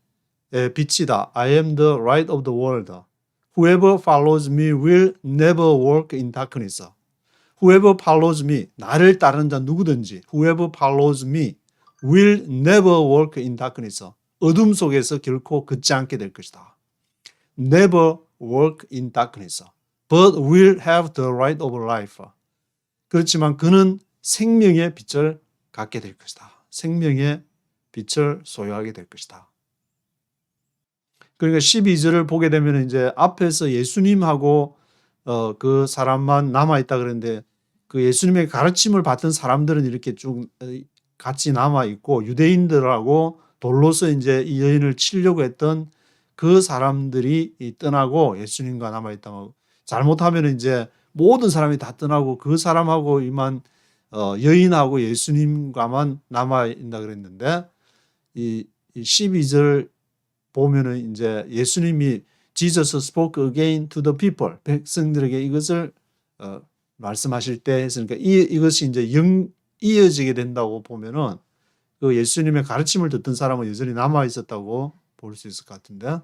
빛이다. I am the light of the world. Whoever follows me will never walk in darkness. Whoever follows me, 나를 따르는 자 누구든지 Whoever follows me will never walk in darkness. 어둠 속에서 결코 걷지 않게 될 것이다. Never walk in darkness, but will have the light of life. 그렇지만 그는 생명의 빛을 갖게 될 것이다. 생명의 빛을 소유하게 될 것이다. 그러니까 12절을 보게 되면 이제 앞에서 예수님하고 그 사람만 남아있다 그랬는데 그 예수님의 가르침을 받던 사람들은 이렇게 쭉 같이 남아있고 유대인들하고 돌로서 이제 이 여인을 치려고 했던 그 사람들이 떠나고 예수님과 남아있다고 잘못하면 이제 모든 사람이 다 떠나고 그 사람하고 이만 여인하고 예수님과만 남아있다 그랬는데 이 12절 보면은 이제 예수님이 Jesus spoke again to the people. 백성들에게 이것을 말씀하실 때 했으니까 이것이 이제 이어지게 된다고 보면은 그 예수님의 가르침을 듣던 사람은 여전히 남아 있었다고 볼 수 있을 것 같은데.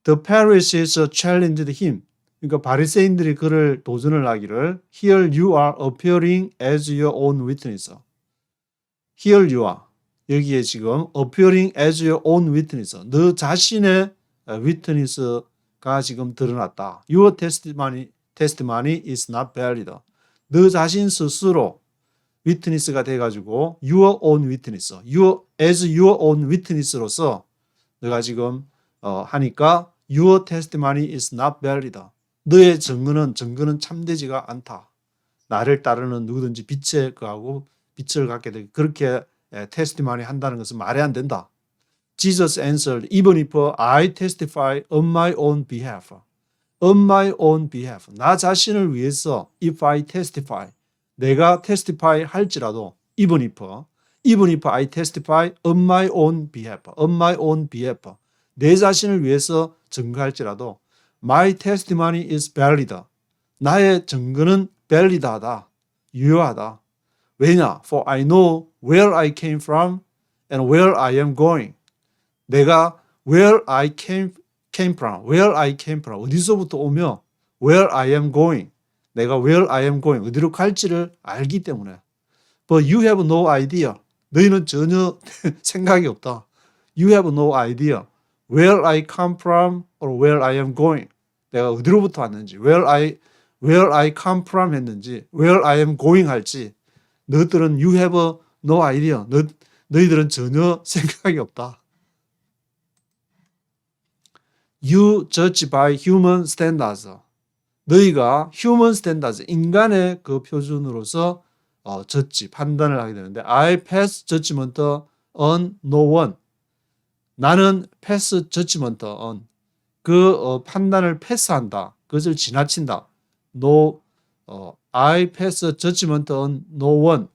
The Pharisees challenged him. 그러니까 바리새인들이 그를 도전을 하기를 Here you are appearing as your own witness. Here you are. 여기에 지금 appearing as your own witness. 너 자신의 witness가 지금 드러났다. Your testimony is not valid. 너 자신 스스로 witness가 돼가지고 your own witness, as your own witness로서 너가 지금 하니까 your testimony is not valid. 너의 증거는 참되지가 않다. 나를 따르는 누구든지 빛에 그하고 빛을 갖게 되고 그렇게 testimony 한다는 것은 말이 안 된다. Jesus answered, even if I testify on my own behalf. On my own behalf. 나 자신을 위해서 if I testify. 내가 testify 할지라도 even if I testify on my own behalf. On my own behalf. 내 자신을 위해서 증거할지라도 my testimony is valid. 나의 증거는 valid하다. 유효하다. 왜냐? For I know where I came from and where I am going. 내가 where I came from, 어디서부터 오며 where I am going, 내가 where I am going, 어디로 갈지를 알기 때문에. But you have no idea. 너희는 전혀 생각이 없다. You have no idea where I come from or where I am going. 내가 어디로부터 왔는지, where I come from 했는지, where I am going 할지. 너희들은 you have no idea. 너희들은 전혀 생각이 없다. You judge by human standards. 너희가 human standards, 인간의 그 표준으로서 판단을 하게 되는데 I pass judgment on no one. 나는 pass judgment on. 그 판단을 패스한다. 그것을 지나친다. I pass judgment on no one.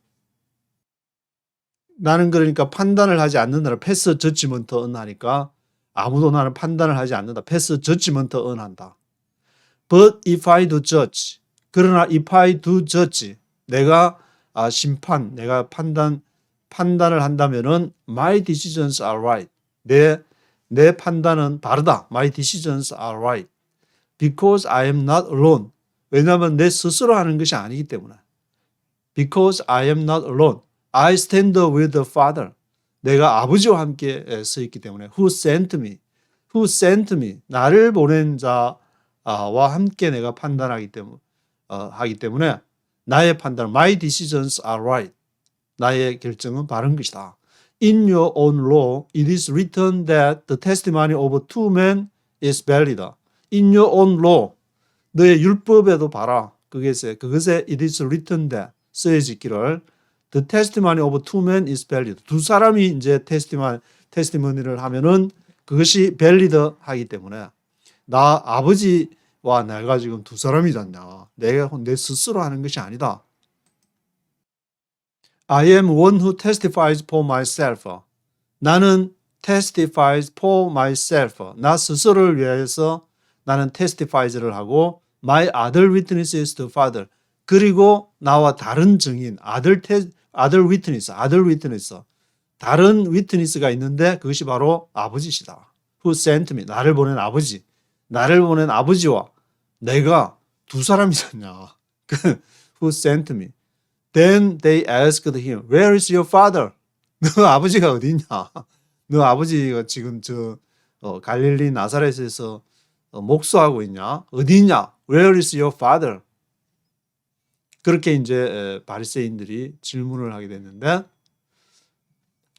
나는 그러니까 판단을 하지 않는다를 패스 저지먼트 on 하니까 아무도 나는 판단을 하지 않는다. 패스 저지먼트 on 한다. But if I do judge. 그러나 if I do judge. 내가 심판, 내가 판단을 한다면은 my decisions are right. 내 판단은 바르다. My decisions are right. Because I am not alone. 왜냐하면 내 스스로 하는 것이 아니기 때문에. Because I am not alone. I stand with the Father. 내가 아버지와 함께 서 있기 때문에. Who sent me? Who sent me? 나를 보낸 자와 함께 내가 판단하기 때문에 나의 판단, my decisions are right. 나의 결정은 바른 것이다. In your own law, it is written that the testimony of two men is valid. in your own law, 너의 율법에도 봐라. 그것에 it is written that, 쓰여져 있기를 the testimony of two men is valid. 두 사람이 이제 테스티머니를 하면은 그것이 valid 하기 때문에 나 아버지와 내가 지금 두 사람이잖냐. 내가 내 스스로 하는 것이 아니다. I am one who testifies for myself. 나는 testifies for myself. 나 스스로를 위해서 나는 testifies를 하고 my other witness is the Father. 그리고 나와 다른 증인, other witness. 다른 witness가 있는데 그것이 바로 아버지시다. Who sent me. 나를 보낸 아버지. 나를 보낸 아버지와 내가 두 사람이잖냐. Who sent me. Then they asked him, Where is your father? 너 아버지가 어디 있냐? 너 아버지가 지금 갈릴리 나사렛에서 목수하고 있냐? 어디 있냐? Where is your father? 그렇게 이제 바리새인들이 질문을 하게 됐는데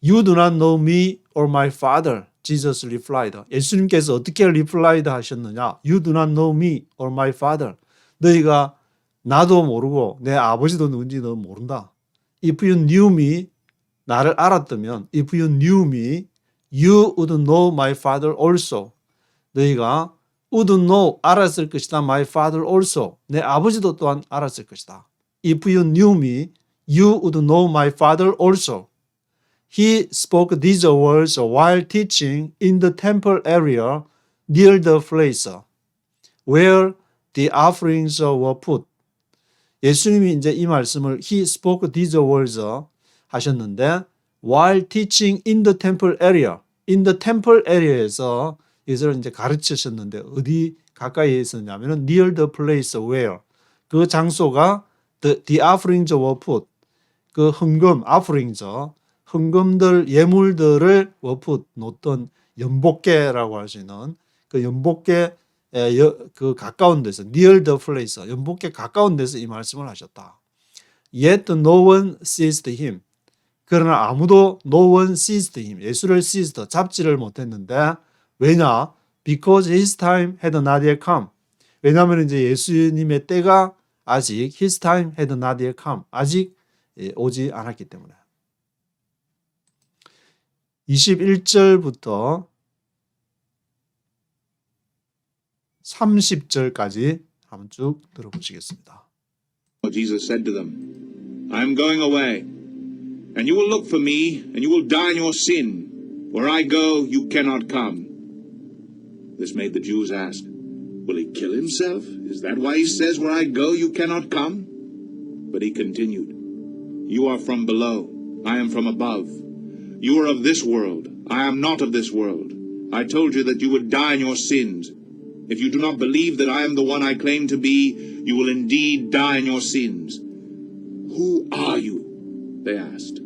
You do not know me or my father. Jesus replied. 예수님께서 어떻게 replied 하셨느냐? You do not know me or my father. 너희가 나도 모르고 내 아버지도 누군지 너 모른다. If you knew me, 나를 알았다면 If you knew me, you would know my father also. 너희가 would know, 알았을 것이다. My father also. 내 아버지도 또한 알았을 것이다. If you knew me, you would know my father also. He spoke these words while teaching in the temple area near the place where the offerings were put. 예수님이 이제 이 말씀을 He spoke these words 하셨는데 while teaching in the temple area, in the temple area에서 이것을 이제 가르치셨는데 어디 가까이에 있었냐면은 near the place where 그 장소가 the offerings were put 그 헌금 offerings 헌금들 예물들을 were put 놓던 연복계라고 할 수 있는 그 연복계 그 가까운 데서 near the place 연복계 가까운 데서 이 말씀을 하셨다. Yet no one seized him. 그러나 아무도 no one seized him. 예수를 seized 잡지를 못했는데 왜냐? Because his time had not yet come. 왜냐하면 이제 예수님의 때가 아직 his time had not yet come. 아직 오지 않았기 때문에. 21절부터 30절까지 한번 쭉 들어보시겠습니다. Jesus said to them, I am going away, and you will look for me, and you will die in your sin. Where I go, you cannot come. This made the Jews ask, Will he kill himself? Is that why he says, Where I go, you cannot come? But he continued, You are from below, I am from above. You are of this world, I am not of this world. I told you that you would die in your sins. If you do not believe that I am the one I claim to be, you will indeed die in your sins. Who are you? They asked.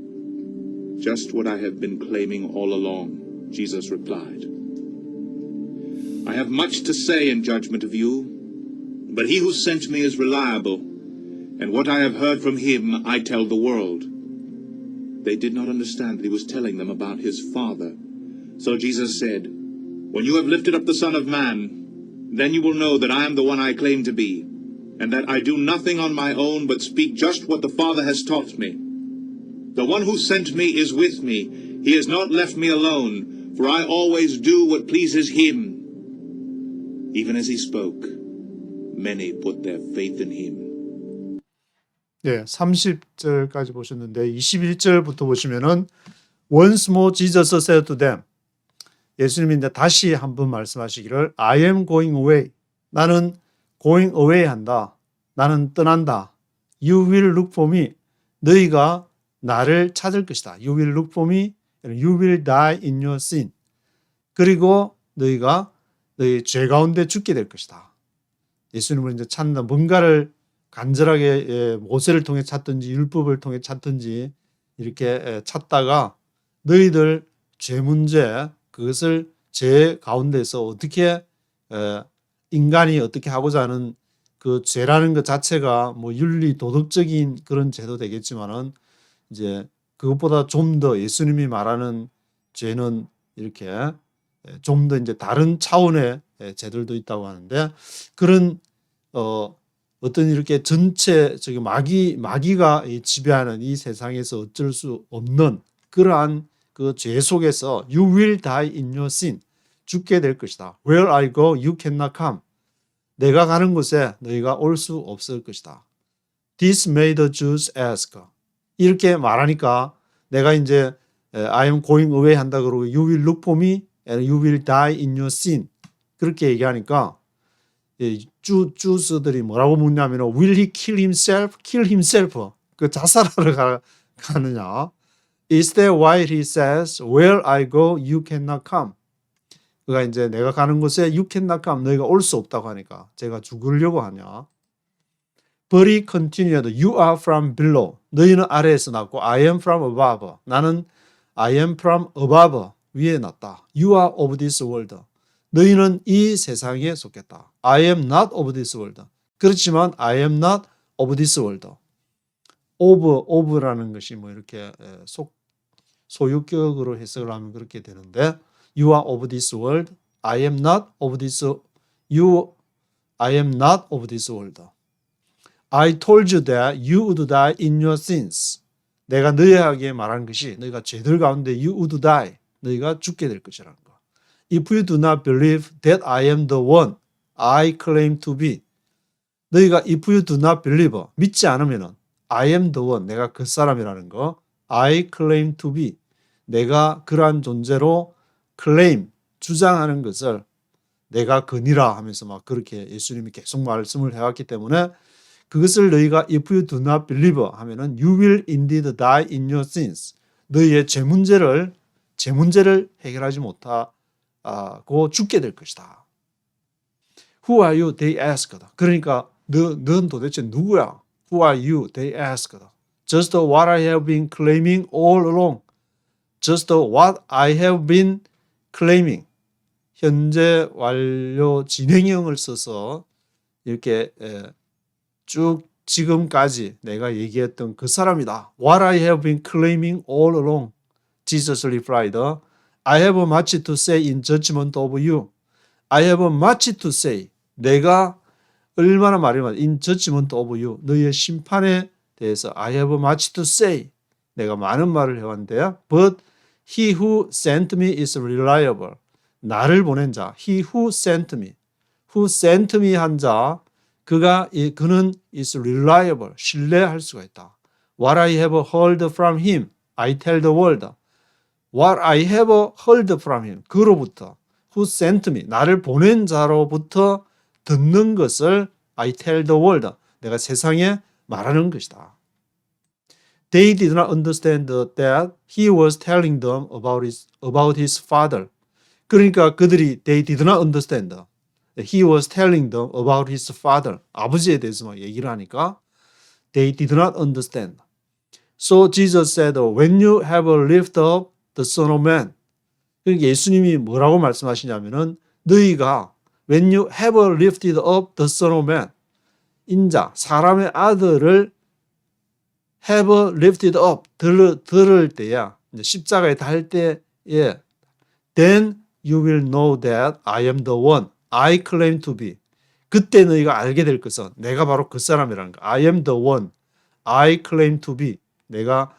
Just what I have been claiming all along, Jesus replied. I have much to say in judgment of you, but he who sent me is reliable, and what I have heard from him I tell the world. They did not understand that he was telling them about his Father. So Jesus said, When you have lifted up the Son of Man, then you will know that I am the one I claim to be, and that I do nothing on my own but speak just what the Father has taught me. The one who sent me is with me. He has not left me alone, for I always do what pleases him. Even as he spoke, many put their faith in him. 예, 30절까지 보셨는데 21절부터 보시면은 Once more Jesus said to them. 예수님이 이제 다시 한번 말씀하시기를 I am going away. 나는 going away 한다. 나는 떠난다. You will look for me. 너희가 나를 찾을 것이다. You will look for me. You will die in your sin. 그리고 너희가 너희 죄 가운데 죽게 될 것이다. 예수님을 이제 찾는다. 뭔가를 간절하게 모세를 통해 찾든지 율법을 통해 찾든지 이렇게 찾다가 너희들 죄 문제 그것을 죄 가운데서 어떻게 인간이 어떻게 하고자 하는 그 죄라는 것 자체가 뭐 윤리 도덕적인 그런 죄도 되겠지만은 이제 그것보다 좀 더 예수님이 말하는 죄는 이렇게 좀 더 이제 다른 차원의 제들도 있다고 하는데 그런 어떤 이렇게 전체 저기 마귀가 지배하는 이 세상에서 어쩔 수 없는 그러한 그 죄 속에서 you will die in your sin 죽게 될 것이다. Where I go, you cannot come. 내가 가는 곳에 너희가 올 수 없을 것이다. This made the Jews ask. 이렇게 말하니까 내가 이제 I am going away 한다 그러고 you will look for me and you will die in your sin. 그렇게 얘기하니까 주스들이 뭐라고 묻냐면 will he kill himself? kill himself. 그 자살하러 가느냐? Is that why he says where I go you cannot come. 그가 이제 내가 가는 곳에 you cannot come 너희가 올 수 없다고 하니까 제가 죽으려고 하냐? But he continued, you are from below. 너희는 아래에서 났고 I am from above. 나는 I am from above. 위에 났다. You are of this world. 너희는 이 세상에 속했다. I am not of this world. 그렇지만 I am not of this world. of라는 것이 뭐 이렇게 소유격으로 해석을 하면 그렇게 되는데 You are of this world. I am not of this. I am not of this world. I told you that you would die in your sins. 내가 너희에게 말한 것이 너희가 죄들 가운데 you would die. 너희가 죽게 될 것이라는 거. If you do not believe that I am the one I claim to be. 너희가 if you do not believe 믿지 않으면은 I am the one 내가 그 사람이라는 거. I claim to be. 내가 그러한 존재로 claim 주장하는 것을 내가 그니라 하면서 막 그렇게 예수님이 계속 말씀을 해왔기 때문에 그것을 너희가 if you do not believe 하면은 you will indeed die in your sins. 너희의 죄 문제를 해결하지 못하고 죽게 될 것이다. Who are you? They asked. 그러니까 넌 도대체 누구야? Who are you? They asked. Just what I have been claiming all along. Just what I have been claiming. 현재 완료 진행형을 써서 이렇게 쭉 지금까지 내가 얘기했던 그 사람이다. What I have been claiming all along. Jesus replied, I have much to say in judgment of you. I have much to say. 내가 얼마나 말이면 in judgment of you. 너희의 심판에 대해서 I have much to say. 내가 많은 말을 해왔는데요. But he who sent me is reliable. 나를 보낸 자. He who sent me. Who sent me 한 자. 그는 is reliable. 신뢰할 수가 있다. What I have heard from him, I tell the world. What I have heard from him. 그로부터. Who sent me. 나를 보낸 자로부터 듣는 것을 I tell the world. 내가 세상에 말하는 것이다. They did not understand that he was telling them about his father. 그러니까 그들이 they did not understand. He was telling them about his father. 아버지에 대해서 막 얘기를 하니까 they did not understand. So Jesus said, when you have lifted up the Son of Man. 그러니까 예수님이 뭐라고 말씀하시냐면은 너희가 when you have lifted up the Son of Man. 인자, 사람의 아들을 have lifted up, 들을 때야, 십자가에 달 때에 then you will know that I am the one I claim to be. 그때 너희가 알게 될 것은 내가 바로 그 사람이라는 거. I am the one I claim to be. 내가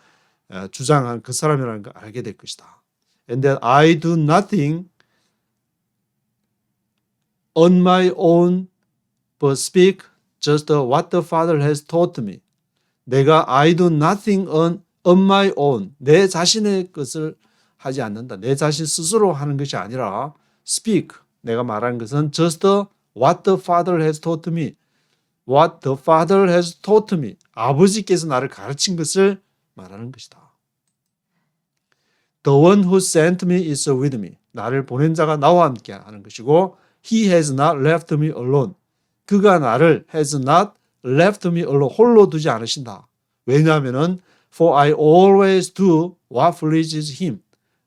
주장한 그 사람이라는 걸 알게 될 것이다. And that I do nothing on my own but speak just what the Father has taught me. 내가 I do nothing on my own. 내 자신의 것을 하지 않는다. 내 자신 스스로 하는 것이 아니라 speak. 내가 말하는 것은 just what the Father has taught me. What the Father has taught me. 아버지께서 나를 가르친 것을 말하는 것이다. The one who sent me is with me. 나를 보낸 자가 나와 함께 하는 것이고 He has not left me alone. 그가 나를 has not left me alone. 홀로 두지 않으신다. 왜냐하면은 for I always do what pleases him.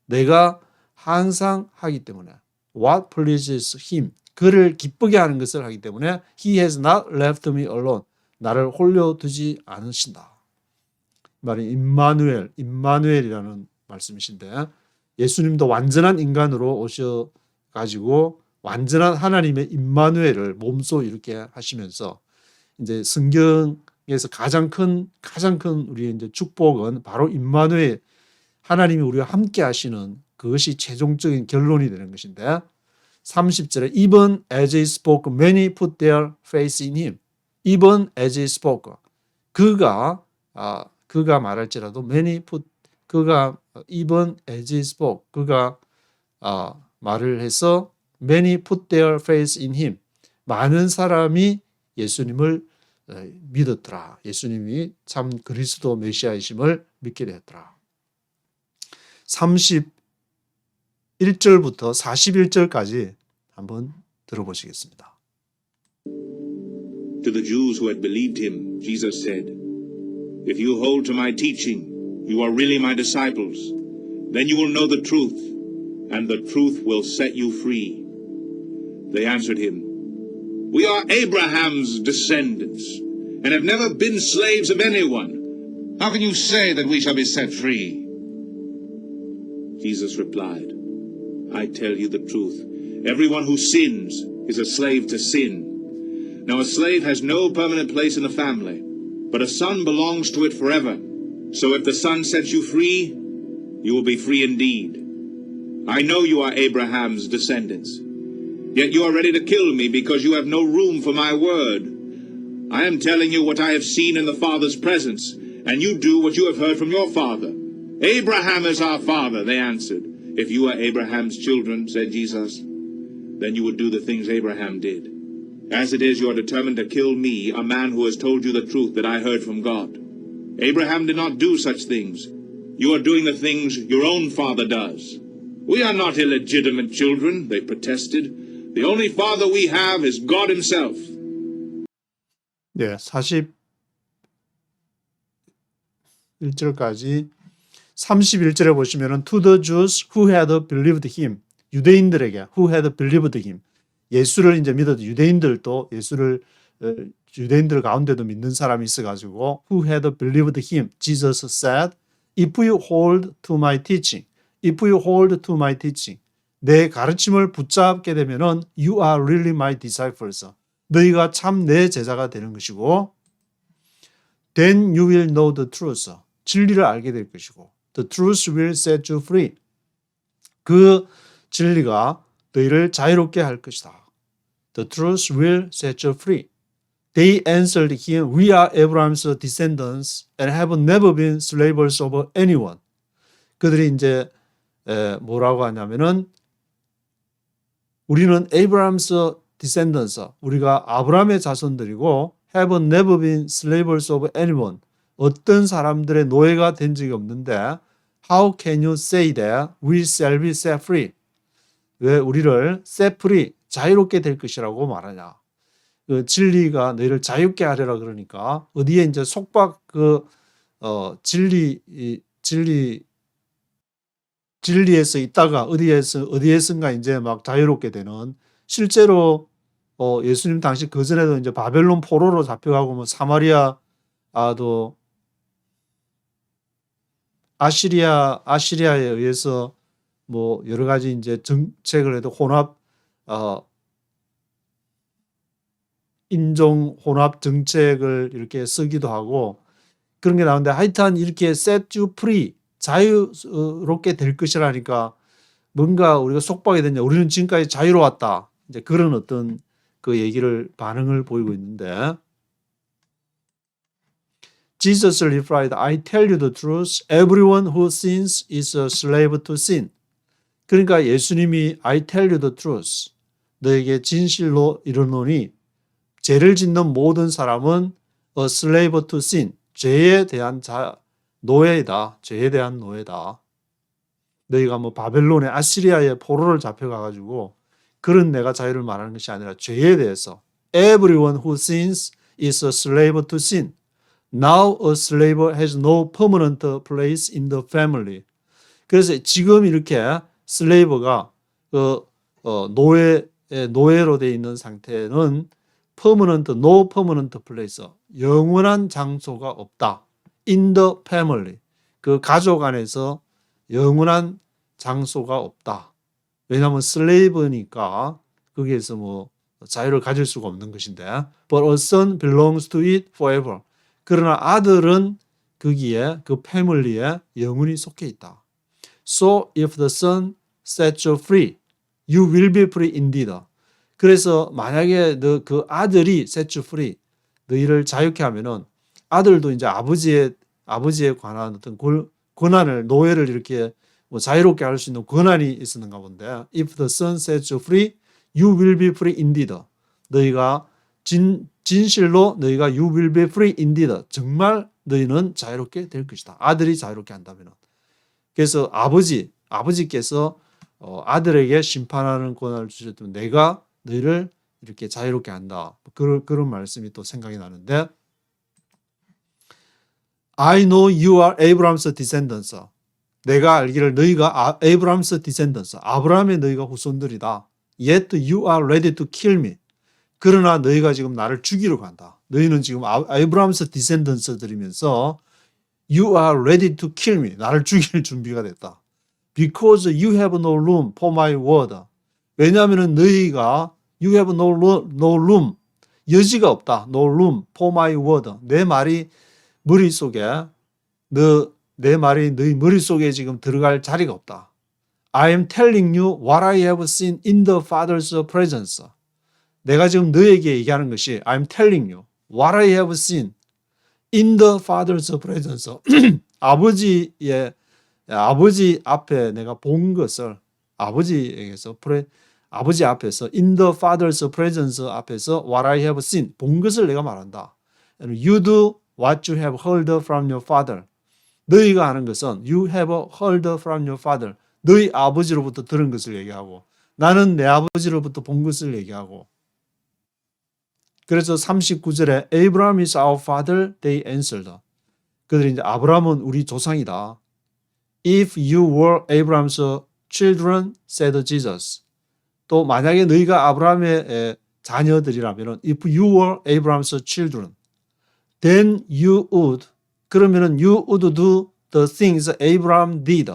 내가 항상 하기 때문에 what pleases him. 그를 기쁘게 하는 것을 하기 때문에 he has not left me alone. 나를 홀려 두지 않으신다. 말이 임마누엘이라는 말씀이신데 예수님도 완전한 인간으로 가지고 완전한 하나님의 임마누엘을 몸소 이렇게 하시면서 이제 성경에서 가장 큰 우리의 이제 축복은 바로 임마누엘 하나님이 우리와 함께 하시는 그것이 최종적인 결론이 되는 것인데 30절에 even as he spoke many put their faith in him. even as he spoke. 그가 말할지라도 many put 그가 even as he spoke. 그가 말을 해서 many put their faith in him. 많은 사람이 예수님을 믿었더라. 예수님이 참 그리스도 메시아이심을 믿게 되었더라. 31절부터 41절까지 한번 들어보시겠습니다. To the Jews who had believed him, Jesus said, "If you hold to my teaching, you are really my disciples. Then you will know the truth, and the truth will set you free." They answered him, "We are Abraham's descendants, and have never been slaves of anyone. How can you say that we shall be set free?" Jesus replied, "I tell you the truth. Everyone who sins is a slave to sin. Now a slave has no permanent place in the family, but a son belongs to it forever. So if the son sets you free, you will be free indeed. I know you are Abraham's descendants. Yet you are ready to kill me because you have no room for my word. I am telling you what I have seen in the Father's presence, and you do what you have heard from your father." "Abraham is our father," they answered. "If you are Abraham's children," said Jesus, "then you would do the things Abraham did. As it is, you are determined to kill me, a man who has told you the truth that I heard from God. Abraham did not do such things. You are doing the things your own father does." "We are not illegitimate children," they protested. "The only father we have is God himself." 네, 41절까지 31절에 보시면은 to the Jews who had believed him. 유대인들에게 who had believed him. 예수를 이제 믿었던 유대인들도 유대인들 가운데도 믿는 사람이 있어가지고 who had believed him. Jesus said, "If you hold to my teaching, if you hold to my teaching, 내 가르침을 붙잡게 되면은 you are really my disciples. 너희가 참 내 제자가 되는 것이고, then you will know the truth. 진리를 알게 될 것이고, the truth will set you free. 그 진리가 너희를 자유롭게 할 것이다. The truth will set you free. They answered him, "We are Abraham's descendants and have never been slaves of anyone." 그들이 이제 뭐라고 하냐면은 우리는 Abraham's descendants, 우리가 아브라함의 자손들이고 have never been slaves of anyone. 어떤 사람들의 노예가 된 적이 없는데 how can you say that we shall be set free? 왜 우리를 set free, 자유롭게 될 것이라고 말하냐? 그 진리가 너희를 자유롭게 하려라 그러니까 어디에 이제 속박 진리에서 있다가 어디에선가 이제 막 자유롭게 되는 실제로 예수님 당시 그 전에도 이제 바벨론 포로로 잡혀가고 뭐 사마리아도 아시리아에 의해서 뭐 여러 가지 이제 정책을 해도 인종 혼합 정책을 이렇게 쓰기도 하고 그런 게 나오는데 하여튼 이렇게 set you free, 자유롭게 될 것이라니까 뭔가 우리가 속박이 됐냐. 우리는 지금까지 자유로웠다. 이제 그런 어떤 그 얘기를 반응을 보이고 있는데 Jesus replied, "I tell you the truth. Everyone who sins is a slave to sin." 그러니까 예수님이 I tell you the truth. 너에게 진실로 이르노니 죄를 짓는 모든 사람은 a slave to sin. 죄에 대한 노예이다. 죄에 대한 노예다. 너희가 뭐 바벨론의 아시리아의 포로를 잡혀가가지고 그런 내가 자유를 말하는 것이 아니라 죄에 대해서 Everyone who sins is a slave to sin. Now a slave has no permanent place in the family. 그래서 지금 이렇게 슬레이브가 노예로 되어 있는 상태는 no permanent place, 영원한 장소가 없다. In the family, 그 가족 안에서 영원한 장소가 없다. 왜냐하면 슬레이브니까 거기에서 뭐 자유를 가질 수가 없는 것인데 but a son belongs to it forever. 그러나 아들은 거기에 그 패밀리에 영원히 속해 있다. So if the son sets you free, you will be free indeed. 그래서 만약에 너 그 아들이 set you free, 너희를 자유케 하면은 아들도 이제 아버지에 관한 어떤 권한을 노예를 이렇게 뭐 자유롭게 할 수 있는 권한이 있었는가 본데 if the son sets you free, you will be free indeed. 너희가 진실로 너희가 you will be free indeed. 정말 너희는 자유롭게 될 것이다. 아들이 자유롭게 한다면. 그래서 아버지께서 아들에게 심판하는 권한을 주셨다면 내가 너희를 이렇게 자유롭게 한다. 그런 말씀이 또 생각이 나는데 I know you are Abraham's descendants. 내가 알기를 너희가 Abraham's descendants. 아브라함의 너희가 후손들이다. Yet you are ready to kill me. 그러나 너희가 지금 나를 죽이려고 한다. 너희는 지금 Abraham's descendants들이면서 You are ready to kill me. 나를 죽일 준비가 됐다. Because you have no room for my word. 왜냐하면 너희가 You have no room. 여지가 없다. No room for my word. 내 말이 머릿속에 내 말이 너희 머릿속에 지금 들어갈 자리가 없다. I am telling you what I have seen in the Father's presence. 내가 지금 너에게 얘기하는 것이 I'm telling you what I have seen in the Father's presence. 아버지 앞에 내가 본 것을 아버지 앞에서 in the Father's presence 앞에서 what I have seen 본 것을 내가 말한다. You do what you have heard from your father. 너희가 하는 것은 you have heard from your father. 너희 아버지로부터 들은 것을 얘기하고 나는 내 아버지로부터 본 것을 얘기하고 그래서 39절에 Abraham is our father, they answered. 그들이 이제 아브라함은 우리 조상이다. If you were Abraham's children, said Jesus. 또 만약에 너희가 아브라함의 자녀들이라면 if you were Abraham's children, then you would. 그러면은 you would do the things Abraham did.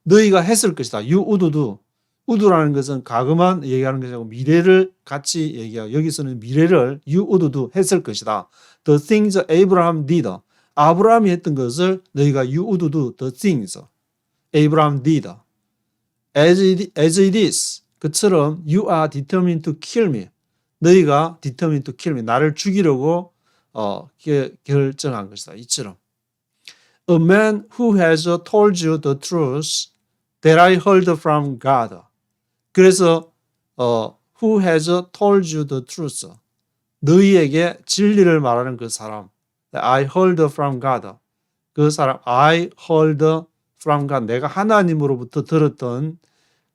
너희가 했을 것이다. You would do. would라는 것은 과거만 얘기하는 것이 아니고 미래를 같이 얘기하고 여기서는 미래를 you would do 했을 것이다. The things Abraham did. 아브라함이 했던 것을 너희가 you would do the things Abraham did. As it is. 그처럼 you are determined to kill me. 너희가 determined to kill me. 나를 죽이려고 결정한 것이다. 이처럼. A man who has told you the truth that I heard from God. 그래서 who has told you the truth. 너희에게 진리를 말하는 그 사람. I heard from God. 그 사람 I heard from God. 내가 하나님으로부터 들었던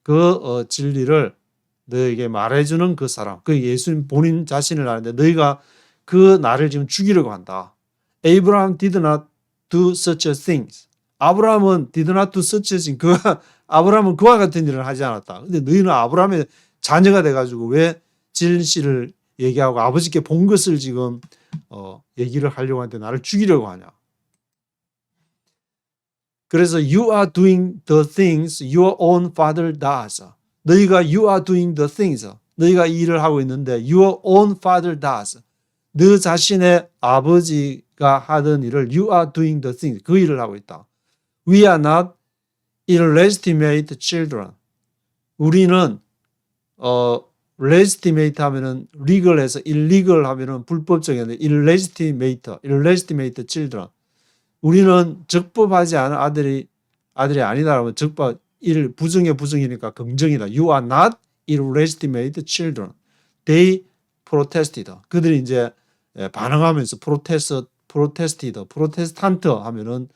그 진리를 너에게 말해주는 그 사람. 그 예수님 본인 자신을 아는데 너희가 그 나를 지금 죽이려고 한다. Abraham did not do such a thing. 아브라함은 did not do such a thing. 아브라함은 그와 같은 일을 하지 않았다. 근데 너희는 아브라함의 자녀가 돼가지고 왜 진실을 얘기하고 아버지께 본 것을 지금 얘기를 하려고 하는데 나를 죽이려고 하냐. 그래서 you are doing the things your own father does. 너희가 you are doing the things. 너희가 이 일을 하고 있는데 your own father does. 너 자신의 아버지가 하던 일을 you are doing the things. 그 일을 하고 있다. We are not illegitimate children. 우리는 legitimate 하면은 legal해서 illegal 하면은 불법적인데 illegitimate children. 우리는 적법하지 않은 아들이 아니다라면 적법 부정의 부정이니까 긍정이다. You are not illegitimate children. They protested. 그들이 이제 반항하면서 프로테스탄트 하면은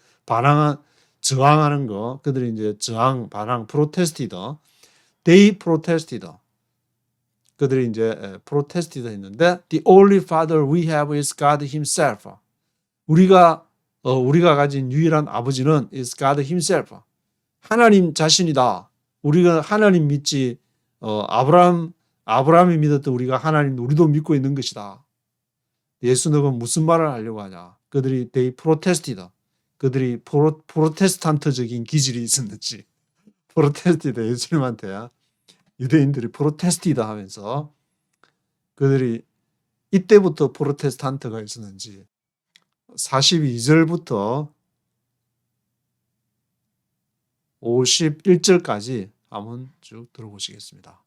저항하는 거. 그들이 이제 반항, protested. They protested. 그들이 이제 protested 했는데 the only father we have is God himself. 우리가 가진 유일한 아버지는 is God himself. 하나님 자신이다. 우리가 하나님 믿지 아브라함이 믿었던 우리가 하나님 우리도 믿고 있는 것이다. 예수 너는 무슨 말을 하려고 하냐. 그들이 they protested. 그들이 프로테스탄트적인 기질이 있었는지 프로테스티드 예수님한테 유대인들이 프로테스티다 하면서 그들이 이때부터 프로테스탄트가 있었는지 42절부터 51절까지 한번 쭉 들어보시겠습니다.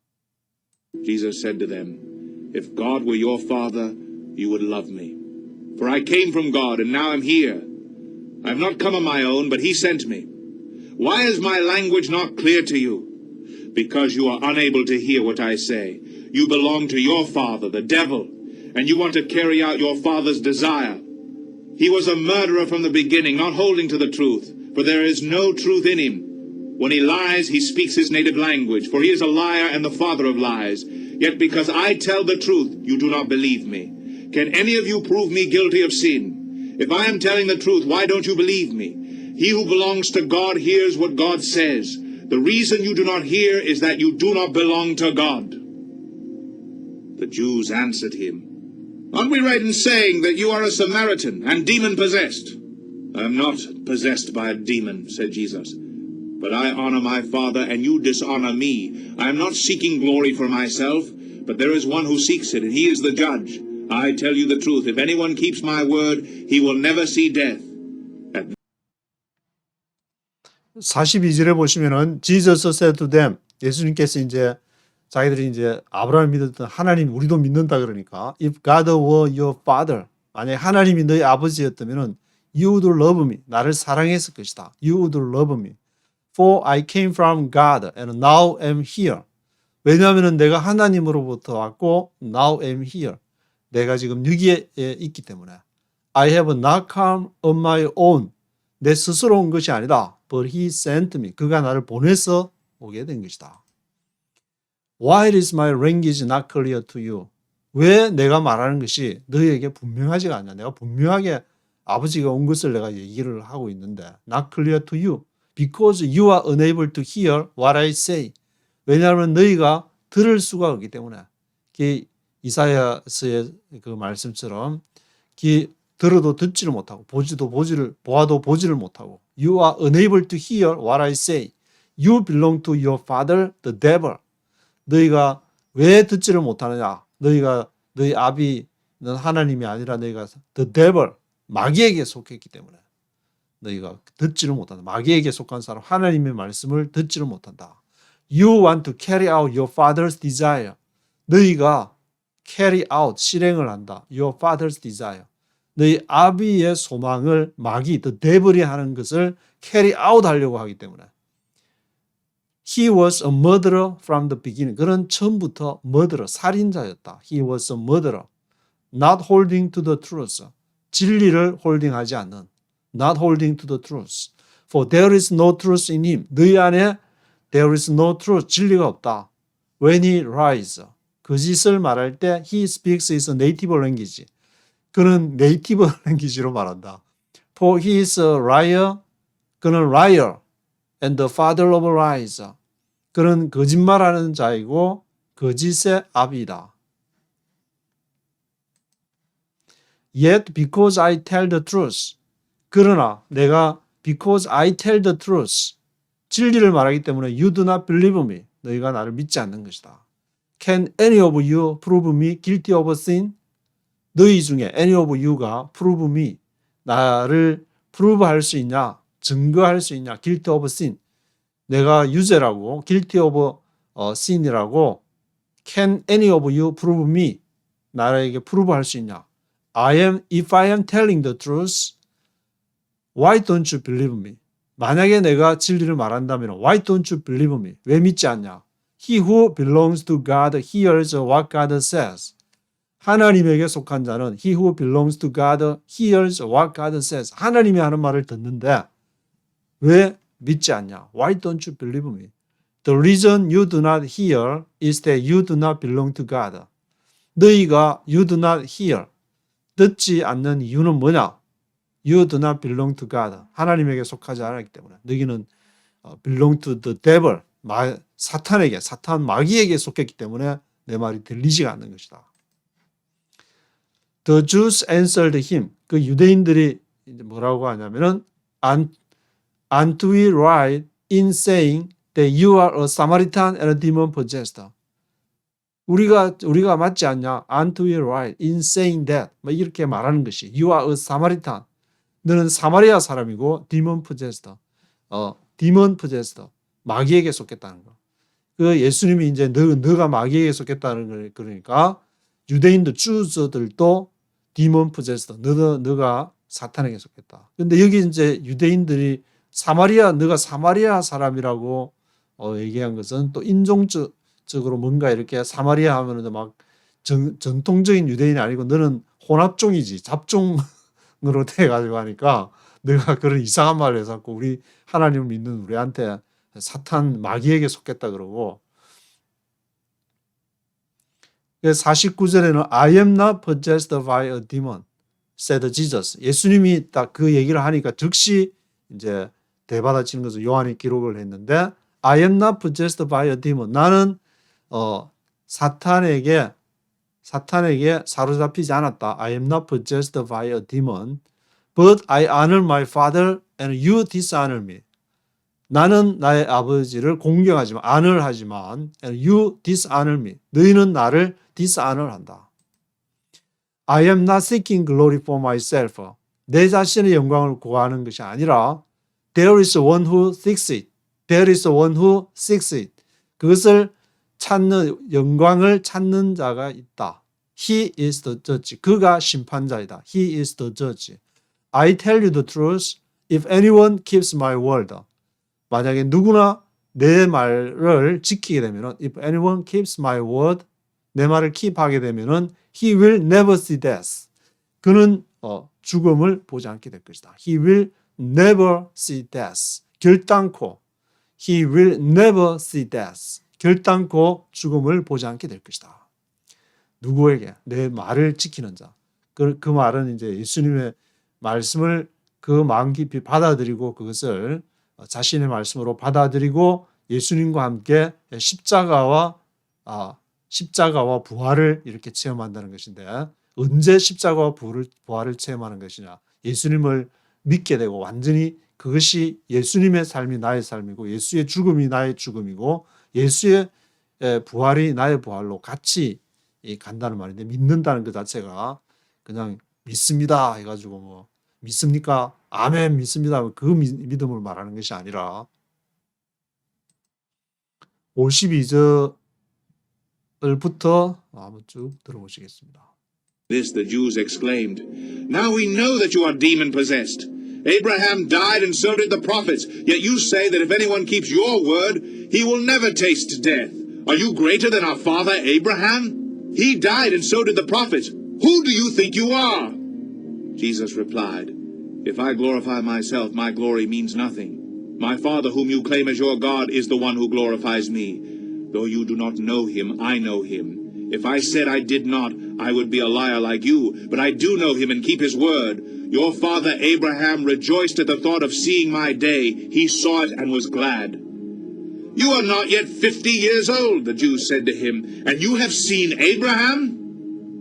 Jesus said to them, If God were your father, you would love me. For I came from God, and now am here. I have not come on my own, but he sent me. Why is my language not clear to you? Because you are unable to hear what I say. You belong to your father, the devil, and you want to carry out your father's desire. He was a murderer from the beginning, not holding to the truth, for there is no truth in him. When he lies, he speaks his native language, for he is a liar and the father of lies. Yet because I tell the truth, you do not believe me. Can any of you prove me guilty of sin? If I am telling the truth, why don't you believe me? He who belongs to God hears what God says. The reason you do not hear is that you do not belong to God. The Jews answered him, Aren't we right in saying that you are a Samaritan and demon-possessed? I am not possessed by a demon, said Jesus. But I honor my Father, and you dishonor me. I am not seeking glory for myself, but there is one who seeks it, and he is the judge. I tell you the truth, if anyone keeps my word, he will never see death. 42절에 보시면은 Jesus said to them, 예수님께서 이제 자기들이 이제 아브라함을 믿었던 하나님 우리도 믿는다 그러니까 if God were your father, 만약에 하나님이 너희 아버지였다면은 you would love me, 나를 사랑했을 것이다. You would love me. For I came from God and now am here. 왜냐하면 내가 하나님으로부터 왔고 now am here. 내가 지금 여기에 있기 때문에. I have not come on my own. 내 스스로 온 것이 아니다. But he sent me. 그가 나를 보내서 오게 된 것이다. Why is my language not clear to you? 왜 내가 말하는 것이 너희에게 분명하지가 않냐? 내가 분명하게 아버지가 온 것을 내가 얘기를 하고 있는데 not clear to you. Because you are unable to hear what I say. 왜냐하면 너희가 들을 수가 없기 때문에. 이사야서의 그 말씀처럼 들어도 듣지를 못하고 보아도 보지를 못하고 You are unable to hear what I say. You belong to your father, the devil. 너희가 왜 듣지를 못하느냐? 너희 아비는 하나님이 아니라 너희가 the devil, 마귀에게 속했기 때문에 너희가 듣지를 못한다. 마귀에게 속한 사람, 하나님의 말씀을 듣지를 못한다. You want to carry out your father's desire. 너희가 carry out, 실행을 한다. Your father's desire. 너희 아비의 소망을 마귀, the devil이 하는 것을 carry out 하려고 하기 때문에. He was a murderer from the beginning. 그는 처음부터 murderer, 살인자였다. He was a murderer. Not holding to the truth. 진리를 홀딩하지 않는. Not holding to the truth. For there is no truth in him. 너희 안에 there is no truth. 진리가 없다. When he lies. 거짓을 말할 때 he speaks his native language. 그는 네이티브 랭귀지로 말한다. For he is a liar. 그는 liar and the father of lies. 그는 거짓말하는 자이고 거짓의 아비다. Yet because I tell the truth. 그러나 내가 because I tell the truth. 진리를 말하기 때문에 you do not believe me. 너희가 나를 믿지 않는 것이다. Can any of you prove me guilty of sin? 너희 중에 any of you가 prove me, 나를 prove할 수 있냐, 증거할 수 있냐, guilty of sin, 내가 유죄라고, guilty of sin이라고, can any of you prove me, 나에게 prove할 수 있냐, if I am telling the truth, why don't you believe me? 만약에 내가 진리를 말한다면 why don't you believe me? 왜 믿지 않냐? He who belongs to God hears what God says. 하나님에게 속한 자는 he who belongs to God hears what God says. 하나님이 하는 말을 듣는데 왜 믿지 않냐? Why don't you believe me? The reason you do not hear is that you do not belong to God. 너희가 you do not hear, 듣지 않는 이유는 뭐냐? You do not belong to God. 하나님에게 속하지 않았기 때문에. 너희는 belong to the devil, 사탄에게, 사탄 마귀에게 속했기 때문에 내 말이 들리지가 않는 것이다. The Jews answered him. 그 유대인들이 뭐라고 하냐면은 Aren't we right in saying that you are a Samaritan and a demon possessed. 우리가 맞지 않냐? Aren't we right in saying that? 뭐 이렇게 말하는 것이 You are a Samaritan. 너는 사마리아 사람이고 demon possessed. demon possessed. 마귀에게 속했다는 거. 그 예수님이 이제 너가 마귀에게 속했다는 걸 그러니까 유대인들 주저들도 demon possessed. 너가 사탄에게 속했다. 근데 여기 이제 유대인들이 너가 사마리아 사람이라고 얘기한 것은 또 인종적으로 뭔가 이렇게 사마리아 하면은 막 전통적인 유대인이 아니고 너는 혼합종이지 잡종으로 돼가지고 하니까 내가 그런 이상한 말을 해서 우리 하나님을 믿는 우리한테 사탄 마귀에게 속했다 그러고 49절에는 I am not possessed by a demon, said Jesus. 예수님이 딱 그 얘기를 하니까 즉시 이제 대받아치는 것을 요한이 기록을 했는데 I am not possessed by a demon. 나는 사탄에게 사로잡히지 않았다. I am not possessed by a demon, but I honor my father and you dishonor me. 나는 나의 아버지를 공경하지만 honor하지만 and you dishonor me. 너희는 나를 dishhonor한다. I am not seeking glory for myself. 내 자신의 영광을 구하는 것이 아니라 there is one who seeks it. There is one who seeks it. 그것을 찾는 영광을 찾는 자가 있다. He is the judge. 그가 심판자이다. He is the judge. I tell you the truth. If anyone keeps my word. 만약에 누구나 내 말을 지키게 되면은 if anyone keeps my word 내 말을 keep하게 되면은 he will never see death. 그는 죽음을 보지 않게 될 것이다. He will never see death. 결단코 he will never see death. 결단코 죽음을 보지 않게 될 것이다. 누구에게? 내 말을 지키는 자. 그 말은 이제 예수님의 말씀을 그 마음 깊이 받아들이고 그것을 자신의 말씀으로 받아들이고 예수님과 함께 십자가와 부활을 이렇게 체험한다는 것인데 언제 십자가와 부활을 체험하는 것이냐? 예수님을 믿게 되고 완전히 그것이 예수님의 삶이 나의 삶이고 예수의 죽음이 나의 죽음이고 예수의 부활이 나의 부활로 같이 간다는 말인데 믿는다는 것 자체가 그냥 믿습니다 해가지고 뭐 믿습니까? 아멘 믿습니다. 그 믿음을 말하는 것이 아니라 52절부터 한번 쭉 들어보시겠습니다. This the Jews exclaimed, Now we know that you are demon-possessed. Abraham died and so did the prophets, yet you say that if anyone keeps your word, he will never taste death. Are you greater than our father Abraham? He died and so did the prophets. Who do you think you are? Jesus replied, If I glorify myself, my glory means nothing. My Father, whom you claim as your God, is the one who glorifies me. Though you do not know him, I know him. If I said I did not, I would be a liar like you, but I do know him and keep his word. Your father Abraham rejoiced at the thought of seeing my day. He saw it and was glad. You are not yet 50 years old, the Jews said to him, and you have seen Abraham?